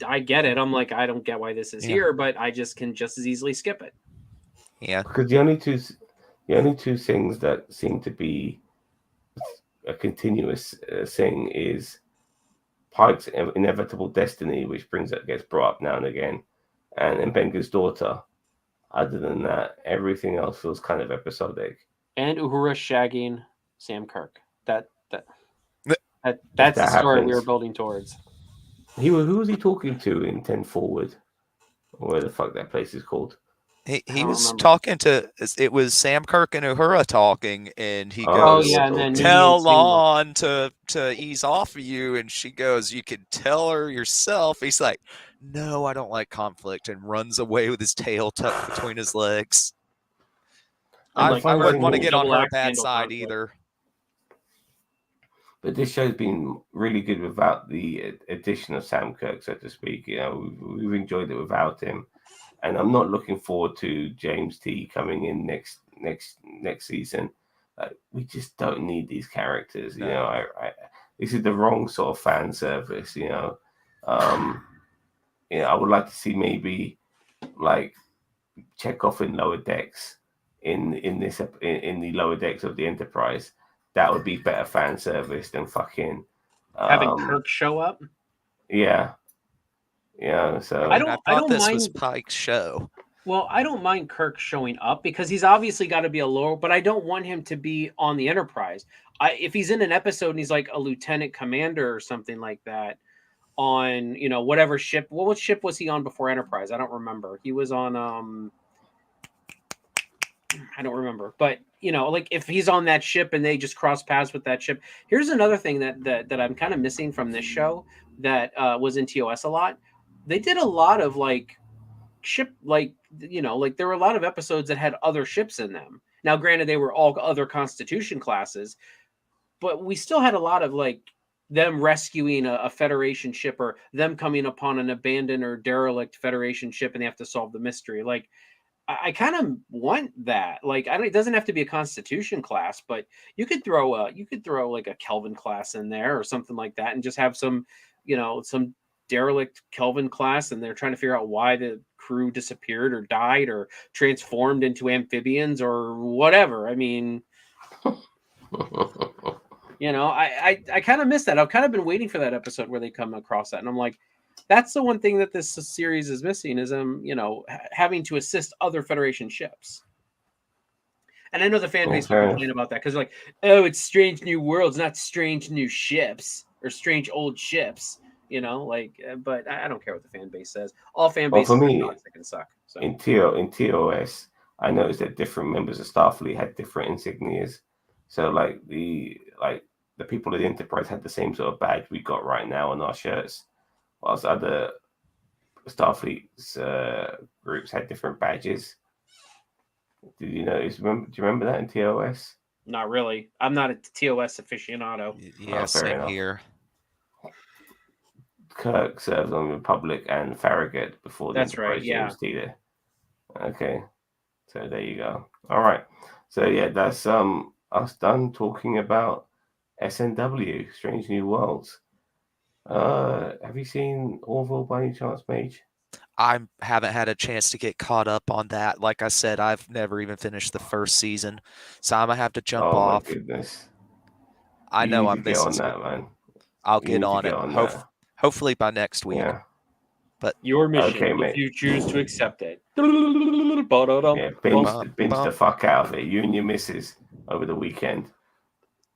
I get it. I'm like, I don't get why this is Yeah. here, but I just can just as easily skip it. Yeah. Because the only two things that seem to be a continuous thing is Pike's inevitable destiny, which gets brought up now and again, and Benga's daughter. Other than that, everything else feels kind of episodic. And Uhura shagging Sam Kirk. That's If the that story we were happens, building towards. who was he talking to in 10 Forward? Or where the fuck that place is called? He I he don't was remember. talking to it was Sam Kirk and Uhura talking, and he Oh goes, yeah, and then okay. Mimi and "Tell Singh were- Lon to ease off of you," and she goes, "You can tell her yourself." He's like, "No, I don't like conflict," and runs away with his tail tucked between his legs. and And the like I funny wouldn't thing want to is, get on double her axe bad handle side conflict. either. but this show's been really good without the addition of Sam Kirk, so to speak. You know, we've enjoyed it without him, and I'm not looking forward to James T coming in next season. We just don't need these characters. You No. know, this is the wrong sort of fan service. Um, I would like to see maybe like Chekhov in lower decks in the lower decks of the Enterprise. That would be better fan service than fucking having Kirk show up. yeah. So I And I don't thought this was mind. Pike's show. Well, I don't mind Kirk showing up because he's obviously got to be a lower, but I don't want him to be on the Enterprise. If he's in an episode and he's like a lieutenant commander or something like that on, whatever ship. What ship was he on before Enterprise? I don't remember. He was on I don't remember. But, like if he's on that ship and they just cross paths with that ship. Here's another thing that I'm kind of missing from this show that was in TOS a lot. They did a lot of like ship like there were a lot of episodes that had other ships in them. Now granted they were all other Constitution classes, but we still had a lot of like them rescuing a Federation ship or them coming upon an abandoned or derelict Federation ship and they have to solve the mystery. Like I kind of want that. Like it doesn't have to be a Constitution class, but you could throw like a Kelvin class in there or something like that and just have some some derelict Kelvin class and they're trying to figure out why the crew disappeared or died or transformed into amphibians or whatever. I mean, I kind of missed that. I've kind of been waiting for that episode where they come across that, and I'm like, that's the one thing that this series is missing is having to assist other Federation ships. And I know the fan base will complain about that because like, oh, it's Strange New Worlds, not Strange New Ships or Strange Old Ships. But I don't care what the fan base says. All fan bases for me, are toxic and suck. So. in TOS, I noticed that different members of Starfleet had different insignias. So the people of the Enterprise had the same sort of badge we got right now on our shirts, whilst other Starfleet groups had different badges. Did you notice? Do you remember that in TOS? Not really. I'm not a TOS aficionado. Yeah, fair same enough. here. Kirk served on the Republic and Farragut before the That's right, Enterprise yeah. James T there. Okay, so there you go. All right, so yeah, that's us done talking about SNW, Strange New Worlds. Have you seen Orville by any chance, Mage? I haven't had a chance to get caught up on that. Like I said, I've never even finished the first season, so I'm gonna have to jump Oh off. my goodness! I You know need I'm to get missing on some. that, man. I'll You get need to on get it. on that. Hopefully by next week. Yeah. But Your mission, Okay, if mate. you choose to accept it. Yeah, binge the bum. fuck out of it. You and your missus over the weekend.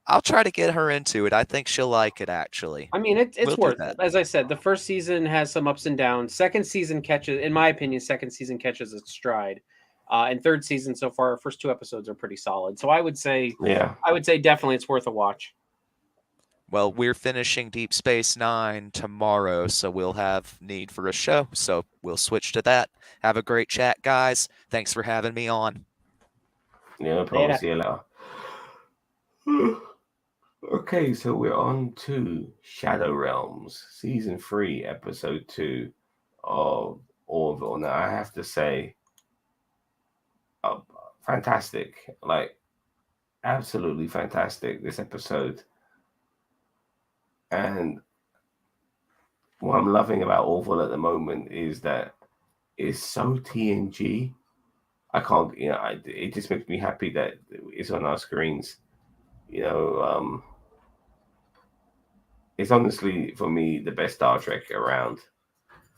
I'll try to get her into it. I think she'll like it actually. I mean, it's We'll do worth that. it. As I said, the first season has some ups and downs. Second season catches, in my opinion, catches its stride. And third season so far, first two episodes are pretty solid. So I would say definitely it's worth a watch. Well, we're finishing Deep Space Nine tomorrow, so we'll have need for a show. So we'll switch to that. Have a great chat, guys. Thanks for having me on. Yeah, no problem. Later. See you later. Okay, so we're on to Shadow Realms, Season 3, Episode 2 of Orville. Now, I have to say, fantastic. Like, absolutely fantastic, this episode. And what I'm loving about Orville at the moment is that it's so TNG. I can't, it just makes me happy that it's on our screens. It's honestly for me the best Star Trek around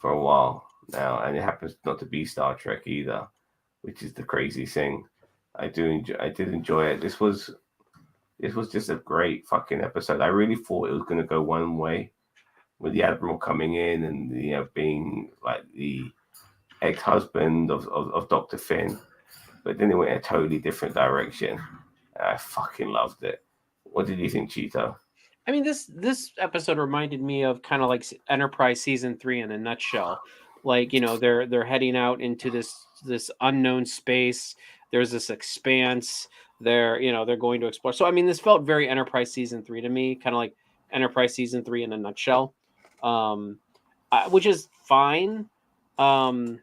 for a while now, and it happens not to be Star Trek either, which is the crazy thing. I did enjoy it. This was just a great fucking episode. I really thought it was going to go one way with the Admiral coming in and being like the ex-husband of Dr. Finn, but then it went a totally different direction. I fucking loved it. What did you think, Cheeto? I mean, this episode reminded me of kind of like Enterprise season 3 in a nutshell. Like, they're heading out into this unknown space. There's this expanse. They're going to explore. So I mean, this felt very Enterprise season 3 to me, kind of like Enterprise season 3 in a nutshell, which is fine. I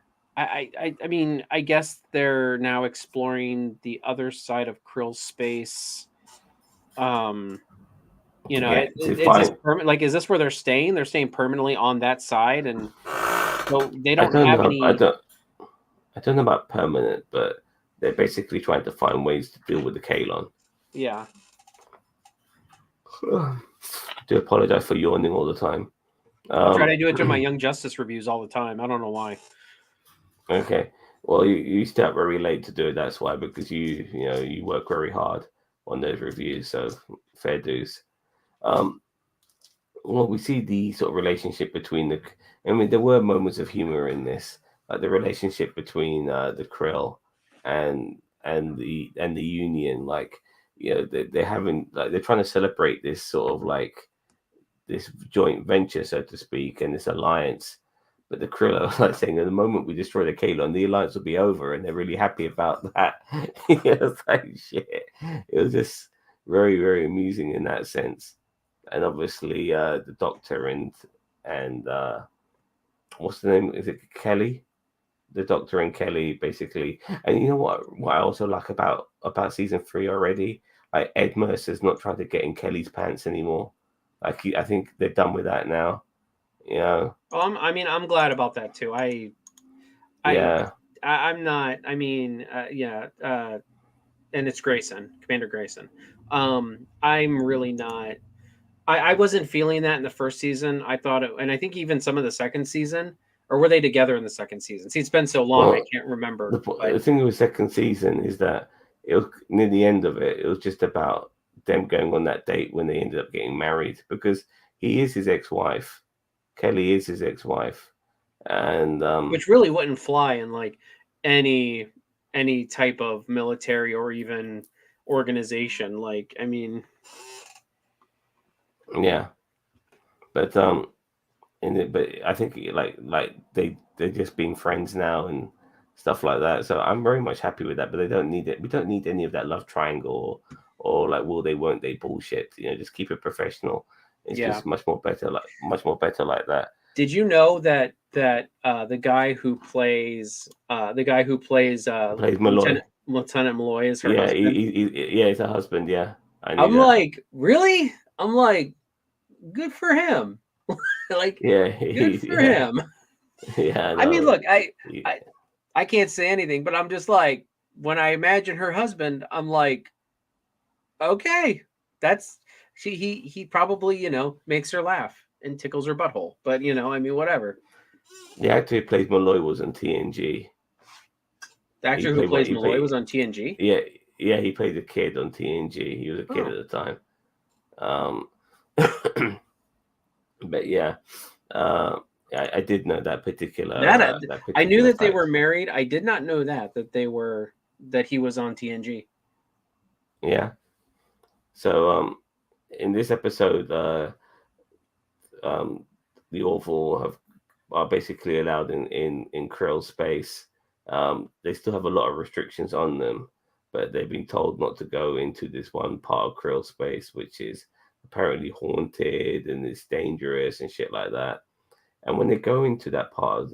mean, I guess they're now exploring the other side of Krill's space. Is this permanent? Like, is this where they're staying? They're staying permanently on that side, and so they don't have any. I don't know about permanent, but they're basically trying to find ways to deal with the Kalon. Yeah. Do apologize for yawning all the time. I try to do it to my Young Justice reviews all the time. I don't know why. Okay. Well, you stay up very late to do it. That's why, because you work very hard on those reviews. So fair dues. Well, we see the sort of relationship between there were moments of humor in this, like the relationship between the Krill and the Union. Like, they're having, like, they're trying to celebrate this sort of like this joint venture, so to speak, and this alliance. But the Krill are like saying, at the moment we destroy the Kalon, the alliance will be over, and they're really happy about that. It's like shit. It was just very, very amusing in that sense. And obviously, the Doctor and what's the name? Is it Kelly? The Doctor and Kelly, basically. And you know what I also like about season 3 already? Like, Ed Mercer's not trying to get in Kelly's pants anymore. Like, I think they're done with that now. Well, I'm glad about that too. I'm not. I mean, and it's Grayson, Commander Grayson. I'm really not. I wasn't feeling that in the first season. I thought it, and I think even some of the second season, or were they together in the second season? See, it's been so long, I can't remember. The thing with the second season is that it was near the end of it. It was just about them going on that date when they ended up getting married, because he is his ex-wife. Kelly is his ex-wife, and which really wouldn't fly in like any type of military or even organization. Like, I mean, yeah, but but I think like they're just being friends now and stuff like that. So I'm very much happy with that. But they don't need it. We don't need any of that love triangle or like will they won't they bullshit. Just keep it professional. It's just much more better like that. Did you know that the guy who plays Malloy. Lieutenant Malloy is her husband? He's a husband. Yeah, I'm that. Like, really? I'm like, good for him. Like, good for him. Yeah, I mean, look, I can't say anything, but I'm just like, when I imagine her husband, I'm like, okay, that's he probably makes her laugh and tickles her butthole, but I mean, whatever. The actor who plays Malloy was on TNG. The actor who plays Malloy was on TNG. Yeah, he played a kid on TNG. He was a kid at the time. But yeah, I did know that particular. I knew that they were married. I did not know that he was on TNG. Yeah. So in this episode, the Orville are basically allowed in Krill space. They still have a lot of restrictions on them, but they've been told not to go into this one part of Krill space, which is apparently haunted and it's dangerous and shit like that. And when they go into that part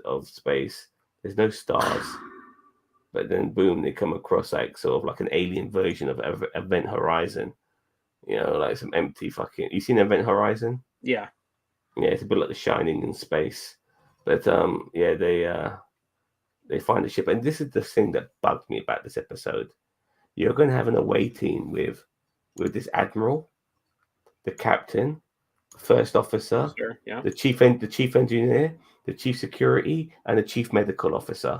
of space, there's no stars. But then, boom, they come across like sort of like an alien version of Event Horizon. Like some empty fucking. You seen Event Horizon? Yeah. Yeah, it's a bit like The Shining in space. But yeah, they find the ship, and this is the thing that bugged me about this episode. You're going to have an away team with this admiral, the captain, first officer, Sure, yeah. the chief engineer, the chief security, and the chief medical officer.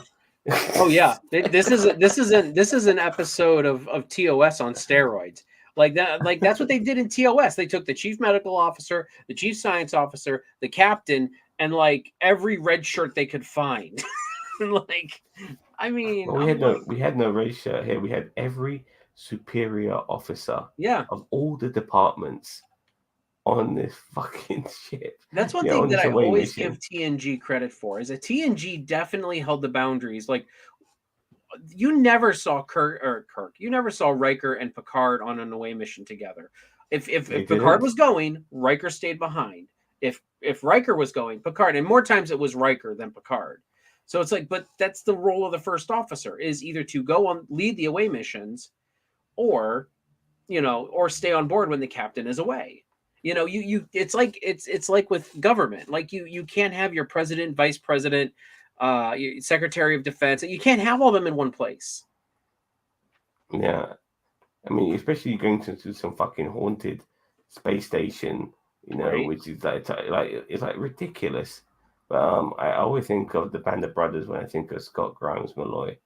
Oh yeah, this is an episode of TOS on steroids. Like that, like that's what they did in TOS. They took the chief medical officer, the chief science officer, the captain, and like every red shirt they could find. Like, I mean, Well, I'm like, we had no race shirt here. We had every superior officer yeah. of all the departments on this fucking ship. That's one Yeah, thing on that this I away always give mission. TNG credit for is that TNG definitely held the boundaries. Like you never saw Kirk, you never saw Riker and Picard on an away mission together. They If Picard didn't. was going, Riker stayed behind. If Riker was going, Picard, and more times it was Riker than Picard. So it's like, but that's the role of the first officer is either to go on lead the away missions, or or stay on board when the captain is away. It's like it's like with government. Like you can't have your president, vice president, your secretary of defense. You can't have all of them in one place. Yeah, I mean, especially going to some fucking haunted space station, Right. which is like it's like ridiculous. But I always think of the Band of Brothers when I think of Scott Grimes Malloy.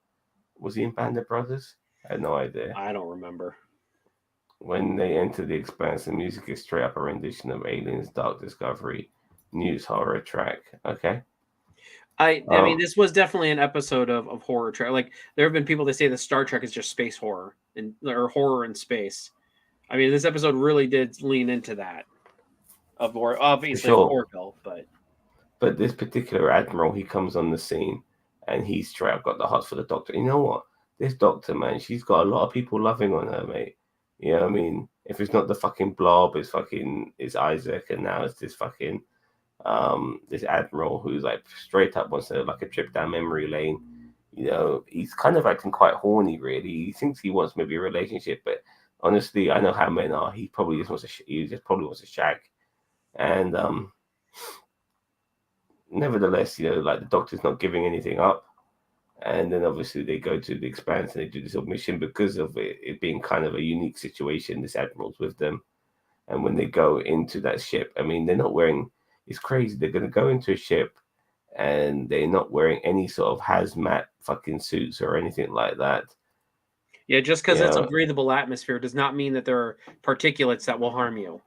Was he in Band of Brothers? I had no idea. I don't remember. When they enter the expanse, the music is straight up a rendition of Aliens Dark Discovery news horror track. Okay. I mean, this was definitely an episode of horror track. Like there have been people that say that Star Trek is just space horror or horror in space. I mean, this episode really did lean into that obviously of sure. Orville, but this particular admiral, he comes on the scene and he's straight up got the hots for the doctor. You know what? This doctor, man, she's got a lot of people loving on her, mate. You know what I mean? If it's not the fucking blob, it's Isaac, and now it's this fucking this admiral who's like straight up wants to like a trip down memory lane. He's kind of acting quite horny, really. He thinks he wants maybe a relationship, but honestly, I know how men are. He probably just wants he just probably wants a shag. And nevertheless, like the doctor's not giving anything up. And then obviously they go to the expanse and they do this mission because of it being kind of a unique situation. This admiral's with them. And when they go into that ship, I mean, they're not wearing, it's crazy. They're going to go into a ship and they're not wearing any sort of hazmat fucking suits or anything like that. Yeah, just because it's a breathable atmosphere does not mean that there are particulates that will harm you.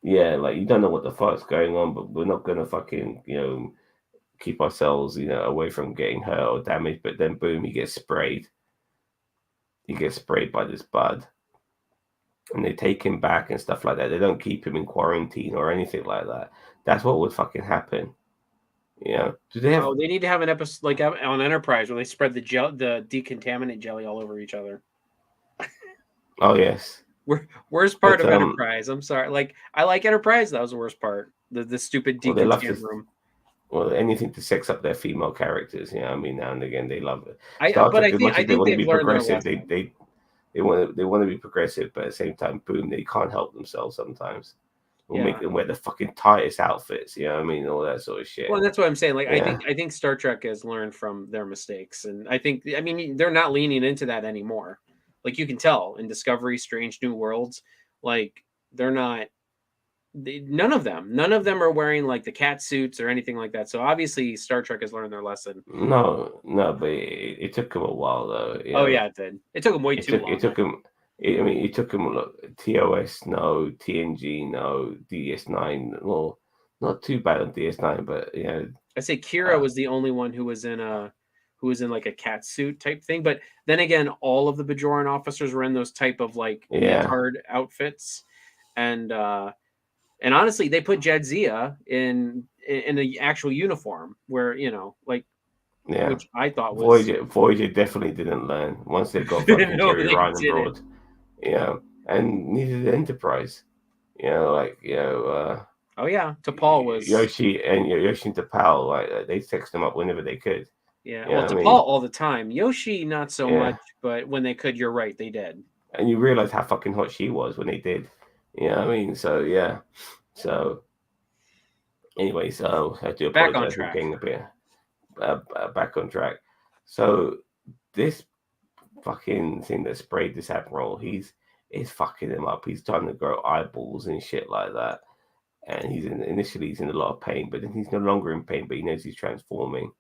Yeah, like you don't know what the fuck's going on, but we're not going to fucking, keep ourselves, away from getting hurt or damaged. But then boom, he gets sprayed. He gets sprayed by this bud. And they take him back and stuff like that. They don't keep him in quarantine or anything like that. That's what would fucking happen. Do they have? Oh, they need to have an episode like on Enterprise where they spread the decontaminant jelly all over each other. Oh yes. Worst part of Enterprise. I'm sorry. Like I like Enterprise. That was the worst part. The stupid decontaminant room. Well, anything to sex up their female characters. I mean, now and again they love it. I think they want to be progressive. They want to be progressive, but at the same time, boom, they can't help themselves sometimes. We'll make them wear the fucking tightest outfits, I mean, all that sort of shit. Well, that's what I'm saying. Like, I think Star Trek has learned from their mistakes, and I mean, they're not leaning into that anymore. Like you can tell in Discovery, Strange New Worlds, like they're not. None of them are wearing like the cat suits or anything like that. So obviously, Star Trek has learned their lesson. No, but it took them a while though. Oh yeah, it did. It took them way too long. It took them. It took them. Look, TOS no, TNG no, DS9. Well, not too bad on DS9, but I say Kira was the only one who was in like a cat suit type thing. But then again, all of the Bajoran officers were in those type of like leotard outfits, and honestly, they put Jadzia in the actual uniform where which I thought was Voyager definitely didn't learn once they got fucking Jerry Ryan abroad. And neither did Enterprise. oh yeah, T'Pol was Yoshi and T'Pol, like they sexed them up whenever they could. Yeah, well, T'Pol all the time. Yoshi not so much, but when they could, you're right, they did. And you realize how fucking hot she was when they did. I mean, so yeah, so Anyway, so I do Back on apologize for track. getting a bit back on track. So this fucking thing that sprayed this admiral, he's fucking him up. He's trying to grow eyeballs and shit like that. And initially he's in a lot of pain, but then he's no longer in pain, but he knows he's transforming.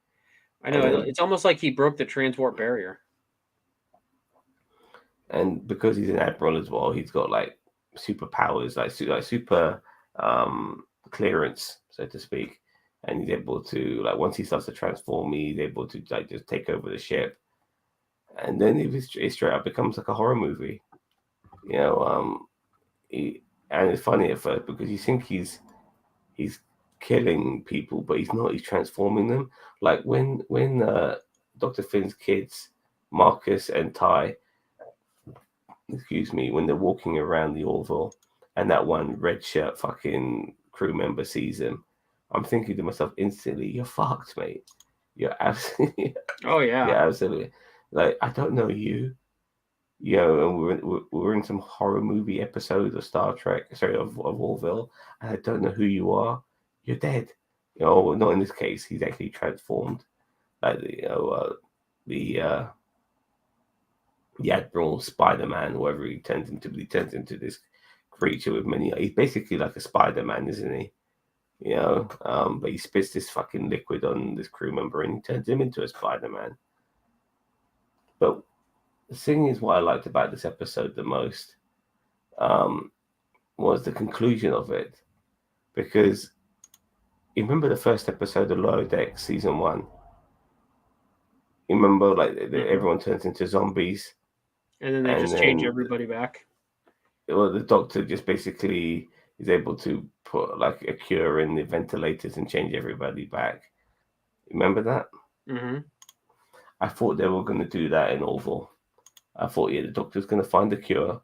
I And know then, it's almost like he broke the transwarp barrier. and because he's an admiral as well, he's got like superpowers, like super clearance, so to speak. And he's able to, like, once he starts to transform, he's able to like just take over the ship. And then it straight up becomes like a horror movie, you know. And it's funny at first because you think he's killing people, but he's not. He's transforming them. Like when Dr. Finn's kids, Marcus and Ty, excuse me, when they're walking around the Orville, and that one red shirt fucking crew member sees him, I'm thinking to myself instantly, "You're fucked, mate. You're absolutely, Oh yeah. you're absolutely like I don't know you." You know, and we're in some horror movie episode of Star Trek, sorry, of Orville, and I don't know who you are. You're dead. You know, not in this case. He's actually transformed. Like the Admiral Spider-Man, whoever he turns into, he turns into this creature with many. He's basically like a Spider-Man, isn't he? You know, but he spits this fucking liquid on this crew member and he turns him into a Spider-Man. But the thing is, what I liked about this episode the most was the conclusion of it, because you remember the first episode of Lower Deck season 1. You remember, like, everyone turns into zombies, And then they just change everybody back. Well, the doctor just basically is able to put like a cure in the ventilators and change everybody back. Remember that? Mm-hmm. I thought they were going to do that in Orville. I thought, yeah, the doctor's going to find the cure.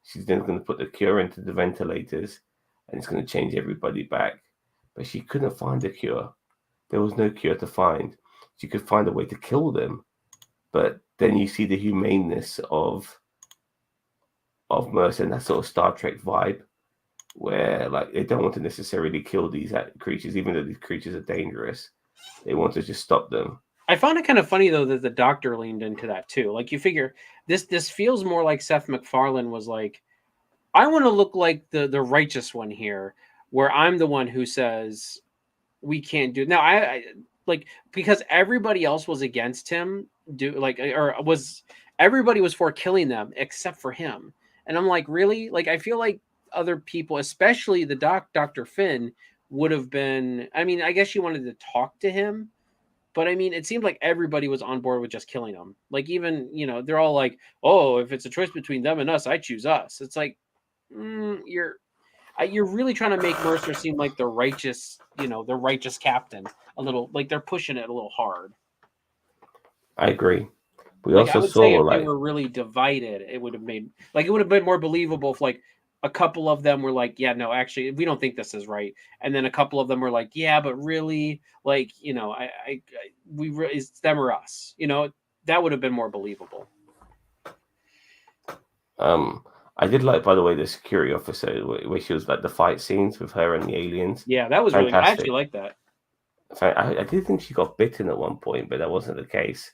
She's then going to put the cure into the ventilators, and it's going to change everybody back. But she couldn't find the cure. There was no cure to find. She could find a way to kill them, but then you see the humaneness of Mercer and that sort of Star Trek vibe, where like they don't want to necessarily kill these creatures, even though these creatures are dangerous. They want to just stop them. I found it kind of funny though that the doctor leaned into that too. Like you figure this feels more like Seth MacFarlane was like, I want to look like the righteous one here, where I'm the one who says we can't do. Now I like, because everybody else was against him, everybody was for killing them except for him. And I'm like, really? Like I feel like other people, especially the Dr. Finn, would have been, I mean, I guess you wanted to talk to him, but I mean, it seemed like everybody was on board with just killing him. Like even, they're all like, "Oh, if it's a choice between them and us, I choose us." It's like, you're really trying to make Mercer seem like the righteous, the righteous captain. A little like they're pushing it a little hard. I agree. We Like I also would saw say if they like were really divided, it would have been more believable if like a couple of them were like, yeah, no, actually, we don't think this is right, and then a couple of them were like, yeah, but really, like, it's them or us, that would have been more believable. I did like, by the way, the security officer where she was like the fight scenes with her and the aliens. Yeah, that was fantastic. really, I actually like that. I did think she got bitten at one point, but that wasn't the case.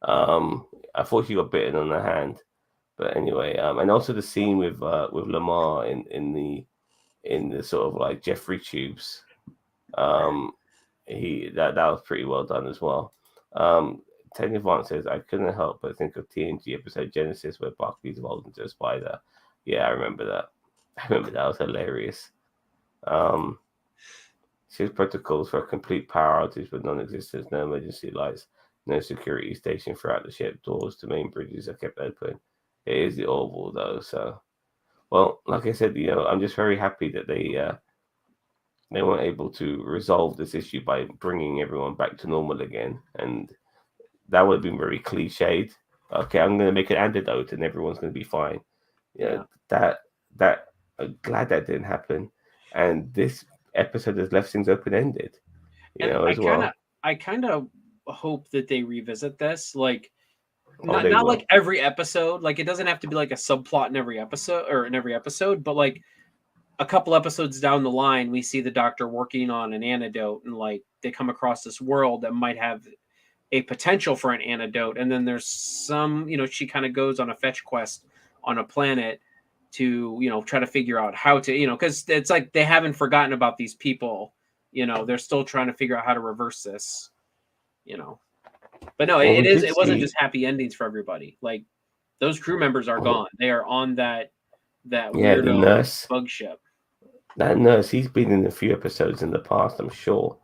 I thought she got bitten on the hand, but anyway, and also the scene with Lamar in the sort of like Jeffrey tubes. That was pretty well done as well. Tony Vaughn says, I couldn't help but think of TNG episode Genesis where Barclay's evolved into a spider. Yeah, I remember that. That was hilarious. Says protocols for a complete power outage with non-existence, no emergency lights, no security station throughout the ship. Doors to main bridges are kept open. It is the Orville though, so well, like I said, I'm just very happy that they weren't able to resolve this issue by bringing everyone back to normal again, and that would have been very cliched. Okay, I'm going to make an antidote and everyone's going to be fine. Yeah. That I'm glad that didn't happen, and this episode has left things open-ended. I kind of hope that they revisit this, like not will. like every episode. Like it doesn't have to be like a subplot in every episode, but like a couple episodes down the line, we see the doctor working on an antidote, and like they come across this world that might have a potential for an antidote. And then there's some, she kind of goes on a fetch quest on a planet to, try to figure out how to, because it's like they haven't forgotten about these people. They're still trying to figure out how to reverse this, But no, Well, it wasn't just happy endings for everybody. Like those crew members are gone. They are on that weirdo the nurse, bug ship. that nurse, he's been in a few episodes in the past, I'm sure.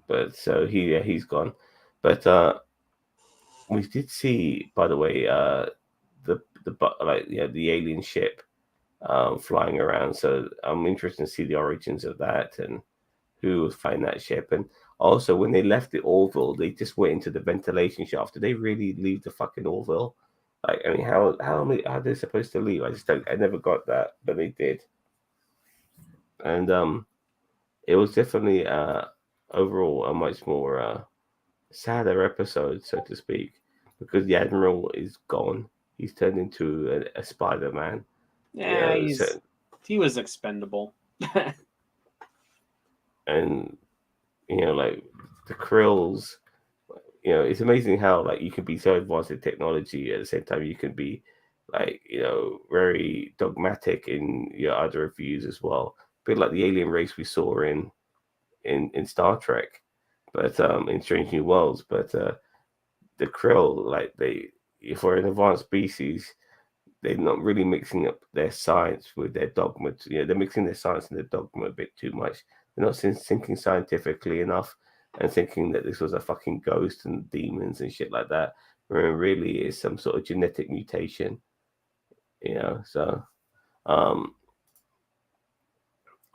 But so he's gone. But we did see, by the way, the the alien ship flying around. So I'm interested to see the origins of that and who was flying that ship. And also, when they left the Orville, they just went into the ventilation shaft. Did they really leave the fucking Orville? Like, I mean, how are they supposed to leave? I never got that, but they did. And it was definitely overall a much more sadder episode, so to speak, because the Admiral is gone. He's turned into a Spider-Man. Yeah, he was expendable. And like the Krills, it's amazing how like you can be so advanced in technology at the same time you can be like very dogmatic in your other views as well. A bit like the alien race we saw in Star Trek, but in Strange New Worlds. But the Krill, like for an advanced species, they're not really mixing up their science with their dogma. They're mixing their science and their dogma a bit too much. They're not thinking scientifically enough and thinking that this was a fucking ghost and demons and shit like that, when it really is some sort of genetic mutation. So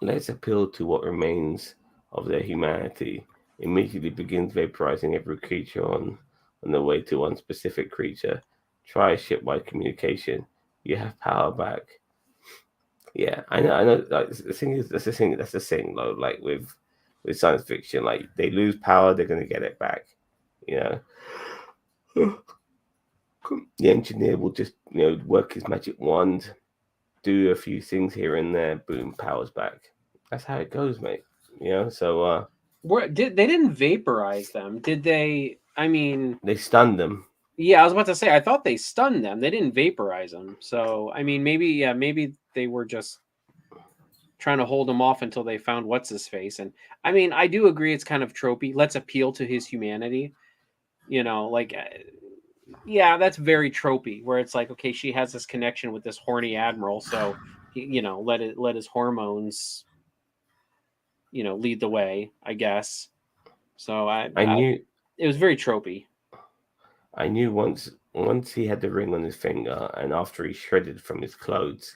let's appeal to what remains of their humanity. Immediately begins vaporizing every creature on the way to one specific creature. Try shipwide communication. You have power back. Yeah, I know. Like the thing is, that's the thing, though. Like with science fiction, like they lose power, they're gonna get it back. The engineer will just work his magic wand, do a few things here and there, boom, power's back. That's how it goes, mate. So they didn't vaporize them, did they? I mean, they stunned them. Yeah, I was about to say, I thought they stunned them. They didn't vaporize them. So, I mean, maybe they were just trying to hold him off until they found what's his face. And I mean, I do agree it's kind of tropey. Let's appeal to his humanity. Yeah, that's very tropey. Where it's like, okay, she has this connection with this horny admiral, so let his hormones, lead the way, I guess. So I knew it was very tropey. I knew once he had the ring on his finger, and after he shredded from his clothes,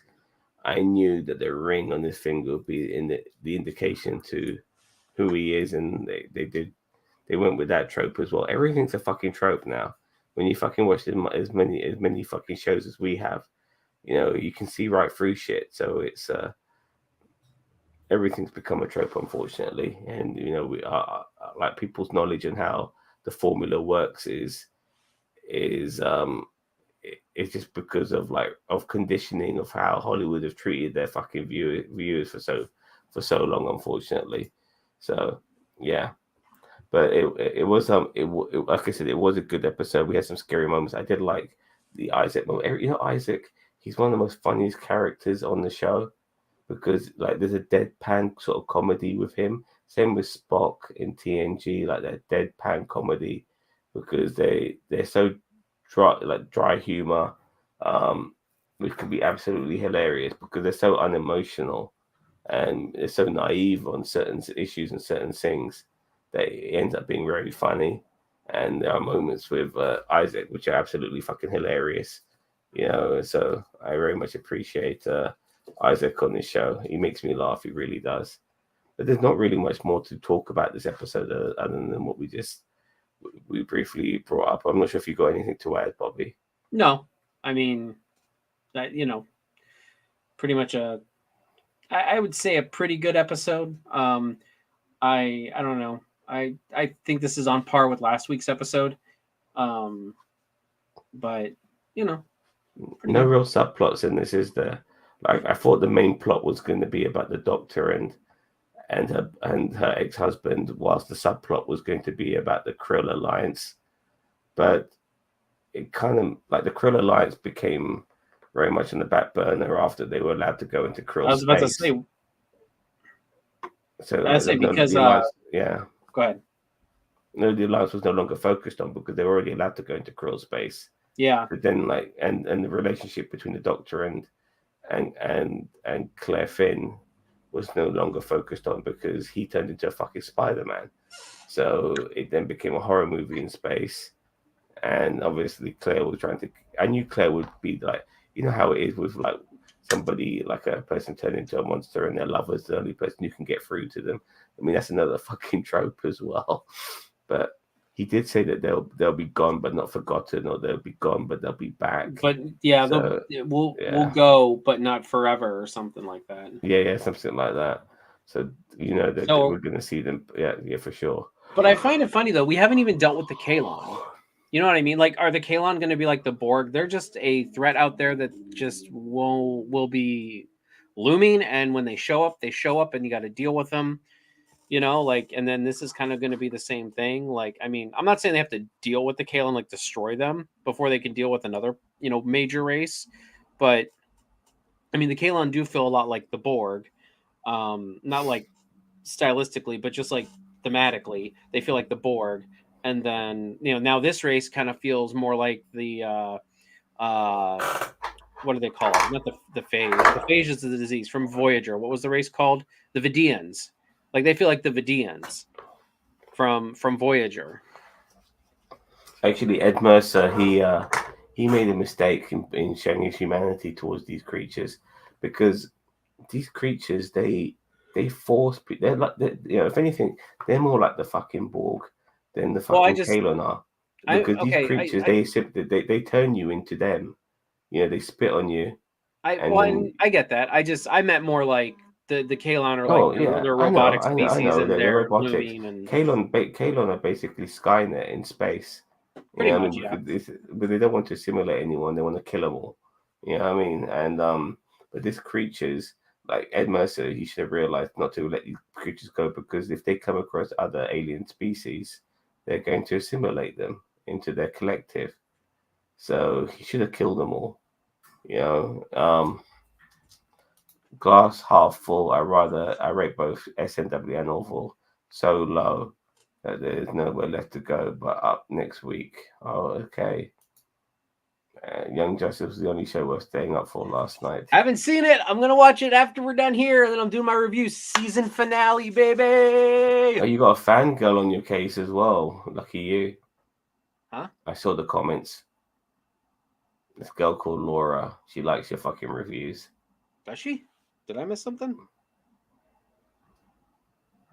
I knew that the ring on his finger would be in the indication to who he is, and they went with that trope as well. Everything's a fucking trope now. When you fucking watch as many fucking shows as we have, you can see right through shit. So it's everything's become a trope, unfortunately. And we are like people's knowledge and how the formula works is it's just because of conditioning of how Hollywood have treated their fucking viewers for so long, unfortunately. So yeah, but it was like I said, it was a good episode. We had some scary moments. I did like the Isaac moment. Isaac, he's one of the most funniest characters on the show, because like there's a deadpan sort of comedy with him. Same with Spock in TNG, like that deadpan comedy, because they're so dry humor, which can be absolutely hilarious because they're so unemotional and they're so naive on certain issues and certain things that it ends up being very funny. And there are moments with Isaac which are absolutely fucking hilarious, So I very much appreciate Isaac on this show. He makes me laugh. He really does. But there's not really much more to talk about this episode other than what we briefly brought up. I'm not sure if you got anything to add, Bobby. No, I mean, that pretty much I would say a pretty good episode. I don't know. I think this is on par with last week's episode. But no real subplots in this, is there? Like I thought the main plot was going to be about the Doctor and her ex-husband, whilst the subplot was going to be about the Krill Alliance. But it kind of like the Krill Alliance became very much on the back burner after they were allowed to go into Krill I was about to space. say. So I say because the Alliance, yeah. Go ahead. No, the Alliance was no longer focused on because they were already allowed to go into Krill space. Yeah. But then like and the relationship between the Doctor and Claire Finn was no longer focused on because he turned into a fucking Spider-Man. So it then became a horror movie in space. And obviously Claire was trying to, I knew Claire would be like, you know how it is with like somebody, like a person turned into a monster and their lover's the only person you can get through to them. I mean, that's another fucking trope as well. But he did say that they'll be gone but not forgotten, or they'll be gone but they'll be back. But yeah, So, we'll go, but not forever, or something like that. Yeah, something like that. So you know that we're gonna see them. Yeah, for sure. But I find it funny though, we haven't even dealt with the Kalon. You know what I mean? Like, are the Kalon going to be like the Borg? They're just a threat out there that just will be looming, and when they show up, and you got to deal with them. You know, like, and then this is kind of going to be the same thing. Like, I mean, I'm not saying they have to deal with the Kalon, like destroy them before they can deal with another, major race, but I mean, the Kalon do feel a lot like the Borg, not like stylistically, but just like thematically, they feel like the Borg. And then now this race kind of feels more like the what do they call it? Not the phage. The phage is the disease from Voyager. What was the race called? The Vidians. Like they feel like the Vidians from Voyager. Actually, Ed Mercer, he made a mistake in showing his humanity towards these creatures, because these creatures they force they're like if anything they're more like the fucking Borg than the fucking Kalon are, because these creatures they turn you into them. They spit on you. I get that. I meant more like the Kalon are like they're robotic species and they're robotic. Kalon are basically Skynet in space. Pretty much, but they don't want to assimilate anyone. They want to kill them all. You know what I mean? And but these creatures, like Ed Mercer, he should have realized not to let these creatures go, because if they come across other alien species, they're going to assimilate them into their collective. So he should have killed them all. Glass half full. I rate both SNW and Orville so low that there's nowhere left to go but up next week. Oh, okay. Young Justice was the only show worth staying up for last night. I haven't seen it. I'm gonna watch it after we're done here, and then I'm doing my review. Season finale, baby. Oh, you got a fangirl on your case as well. Lucky you. Huh? I saw the comments. This girl called Laura. She likes your fucking reviews. Does she? Did I miss something?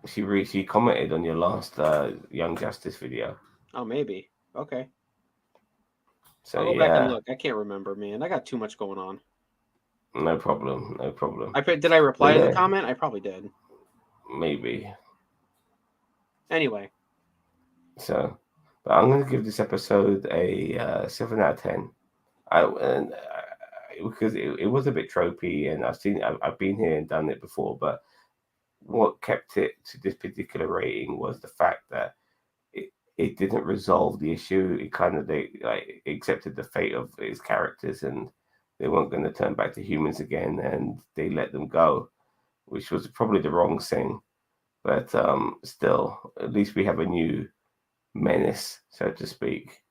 She commented on your last Young Justice video. Oh, maybe. Okay. So I'll go back and look. I can't remember, man. I got too much going on. No problem. Did I reply to the comment? I probably did. Maybe. Anyway. So, but I'm going to give this episode a 7 out of 10. Because it was a bit tropey, and I've been here and done it before, but what kept it to this particular rating was the fact that it didn't resolve the issue. It kind of they accepted the fate of its characters, and they weren't going to turn back to humans again, and they let them go, which was probably the wrong thing. But still, at least we have a new menace, so to speak,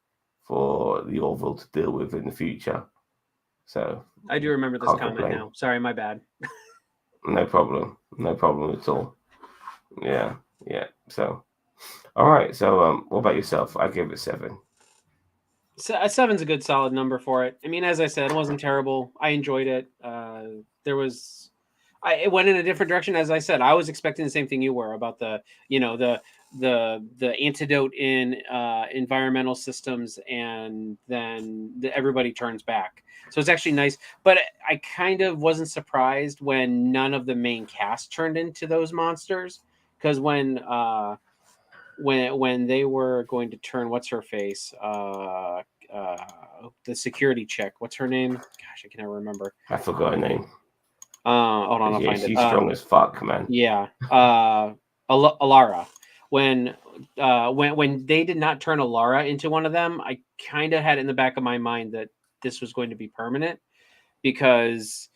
for the Orville to deal with in the future. So I do remember this comment now. Sorry, my bad. No problem at all. Yeah. So, all right. So, what about yourself? I give it 7. So, 7's a good solid number for it. I mean, as I said, it wasn't terrible. I enjoyed it. It went in a different direction. As I said, I was expecting the same thing you were about the antidote in environmental systems, and then everybody turns back. So it's actually nice. But I kind of wasn't surprised when none of the main cast turned into those monsters, because when they were going to turn, what's her face? The security chick. What's her name? Gosh, I can never remember. I forgot her name. Hold on, I'll Yeah, find it. she's strong as fuck, man. Yeah. Alara. When they did not turn Alara into one of them, I kind of had it in the back of my mind that this was going to be permanent because,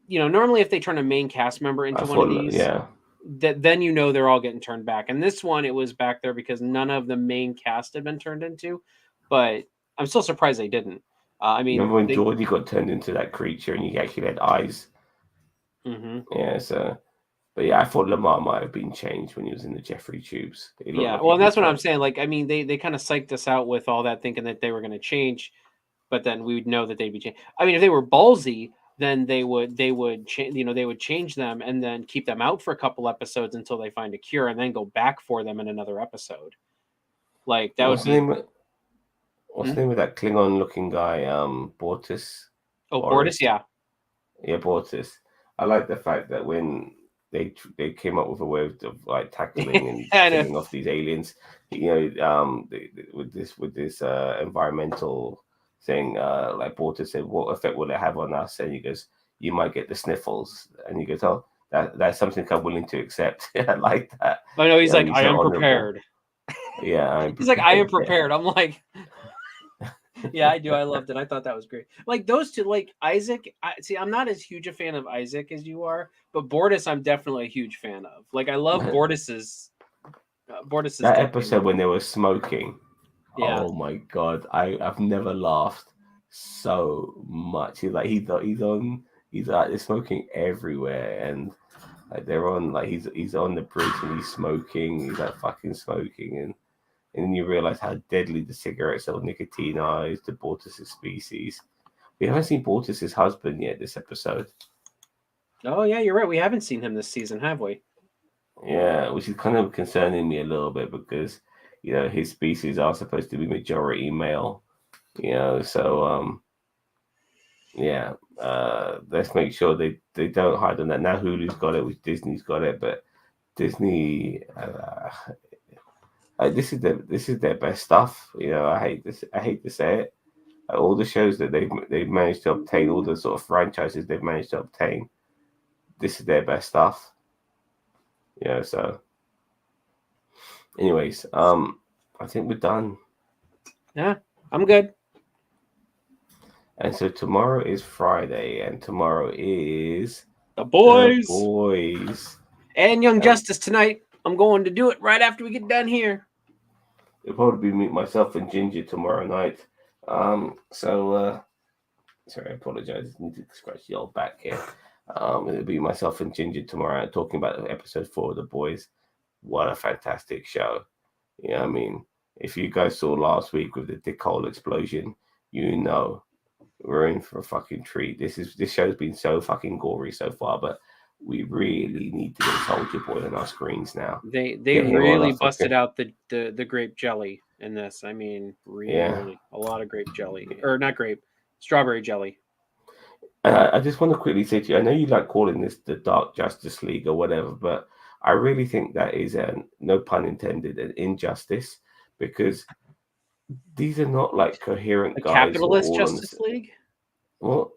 normally if they turn a main cast member into one of these, yeah. then they're all getting turned back. And this one, it was back there because none of the main cast had been turned into. But I'm still surprised they didn't. I mean, remember when Geordie got turned into that creature and he actually had eyes? Mm-hmm. Yeah, so. But yeah, I thought Lamar might have been changed when he was in the Jeffrey tubes. Yeah, well, that's what I'm saying. Like, I mean, they kind of psyched us out with all that, thinking that they were going to change, but then we would know that they'd be changed. I mean, if they were ballsy, then they would change. They would change them and then keep them out for a couple episodes until they find a cure, and then go back for them in another episode. Like that What's would be. What's the name of that Klingon-looking guy? Bortus. Oh, Bortus, yeah. Yeah, Bortus. I like the fact that when they came up with a way of like tackling and killing off these aliens, with this environmental thing, like Bortus said, what effect will it have on us? And he goes, you might get the sniffles, and he goes, oh, that's something I'm willing to accept. I like that. I know he's like, I am prepared. Yeah, he's like, I am prepared. I'm like, yeah, I do. I loved it. I thought that was great. Like those two, like Isaac. I'm not as huge a fan of Isaac as you are, but Bortus, I'm definitely a huge fan of. Like, I love Bortus's. That episode when they were smoking. Yeah. Oh my god, I've never laughed so much. He's they're smoking everywhere, and like they're on like he's on the bridge and he's smoking. He's like fucking smoking, and then you realize how deadly the cigarettes or nicotine are to Bortus's species. We haven't seen Bortus's husband yet this episode. Oh yeah, you're right. We haven't seen him this season, have we? Yeah, which is kind of concerning me a little bit because his species are supposed to be majority male. So yeah, let's make sure they don't hide on that. Now Hulu's got it, which Disney's got it, but Disney. This is their best stuff. I hate to say it. All the shows that they've managed to obtain, all the sort of franchises they've managed to obtain, this is their best stuff. So. Anyways, I think we're done. Yeah, I'm good. And so tomorrow is Friday, and tomorrow is the boys. The boys. And Young Justice tonight. I'm going to do it right after we get done here. It'll probably be myself and Ginger tomorrow night. Sorry, I apologize. I need to scratch the old back here. It'll be myself and Ginger tomorrow talking about episode 4 of The Boys. What a fantastic show. I mean, if you guys saw last week with the Dick Hole explosion, we're in for a fucking treat. This show's been so fucking gory so far, but we really need to get Soldier Boy on our screens now. They really busted out the grape jelly in this. I mean, really, a lot of grape jelly, or not grape, strawberry jelly. I just want to quickly say to you, I know you like calling this the Dark Justice League or whatever, but I really think that is, no pun intended, an injustice, because these are not like coherent guys. Capitalist Justice League? Well,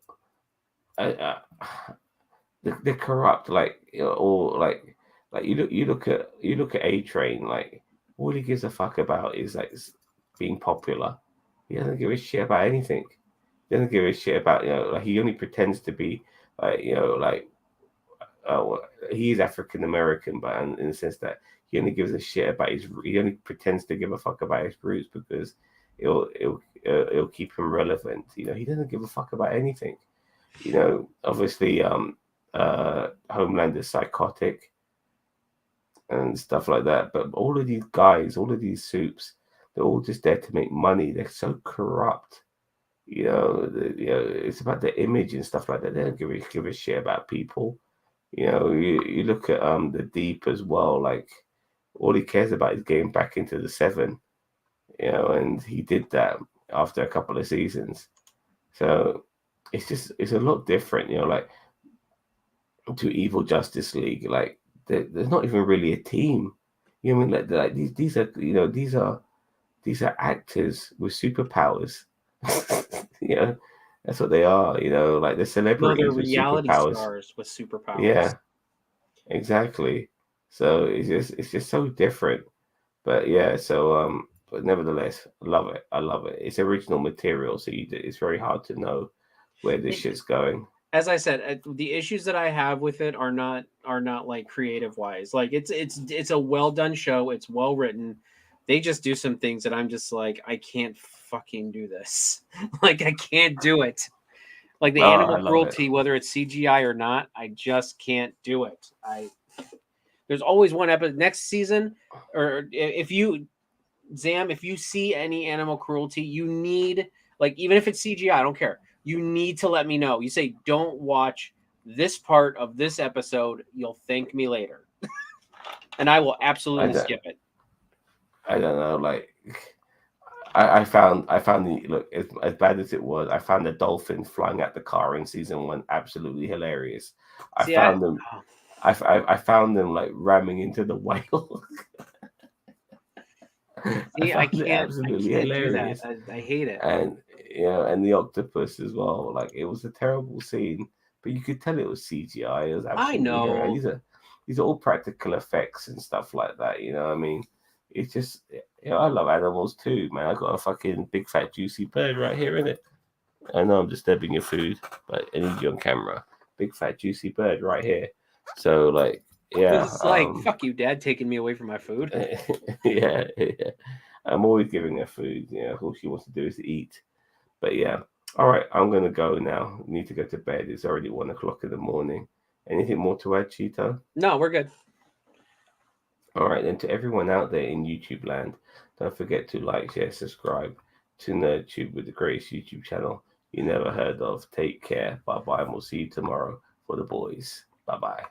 they're corrupt, or you look at A-Train, like all he gives a fuck about is like being popular. He doesn't give a shit about anything. He doesn't give a shit about he only pretends to be he is African American, but in the sense that he only gives a shit about he only pretends to give a fuck about his roots because it'll keep him relevant. He doesn't give a fuck about anything. Obviously, Homeland is psychotic and stuff like that. But all of these guys, all of these soups, they're all just there to make money. They're so corrupt. It's about the image and stuff like that. They don't give a shit about people. You look at the Deep as well. Like all he cares about is getting back into the 7. And he did that after a couple of seasons. So it's a lot different. Like to Evil Justice League. Like there's not even really a team. I mean, like these are actors with superpowers. That's what they are, you know, like they're No, they're celebrities with reality superpowers. stars with superpowers. Yeah, exactly. So it's just so different. But yeah, so but nevertheless, I love it. I love it. It's original material, so it's very hard to know where this shit's going. As I said, the issues that I have with it are not like creative wise. Like it's a well done show. It's well written. They just do some things that I'm just like, I can't fucking do this. Like I can't do it. Like the Oh, animal I love it. cruelty, whether it's CGI or not, I just can't do it. There's always one episode next season, or if you Zam, if you see any animal cruelty, you need, like, even if it's CGI, I don't care. You need to let me know. You say, don't watch this part of this episode. You'll thank me later. And I will I absolutely don't, skip it. I don't know. Like, I found the look as bad as it was. I found the dolphin flying at the car in season 1 absolutely hilarious. I See, found them. I found them like ramming into the whale. See, I found it can't absolutely do that. hilarious. I hate it. And you know, and the octopus as well. Like it was a terrible scene, but you could tell it was CGI. It was I absolutely hilarious. know. And these are all practical effects and stuff like that. You know, what I mean, it's just you know, I love animals too, man. I got a fucking big fat juicy bird right here in it. I know I'm disturbing your food, but I need you on camera. Big fat juicy bird right here. So like, yeah, It's like, fuck you, Dad, taking me away from my food. yeah, yeah. I'm always giving her food. You know, all she wants to do is eat. But yeah, all right, I'm gonna go now. Need to go to bed. It's already 1 o'clock in the morning. Anything more to add, Cheetah? No, we're good. All right, then to everyone out there in YouTube land, don't forget to like, share, subscribe to NerdTube with the greatest YouTube channel you never heard of. Take care. Bye bye, and we'll see you tomorrow for the boys. Bye bye.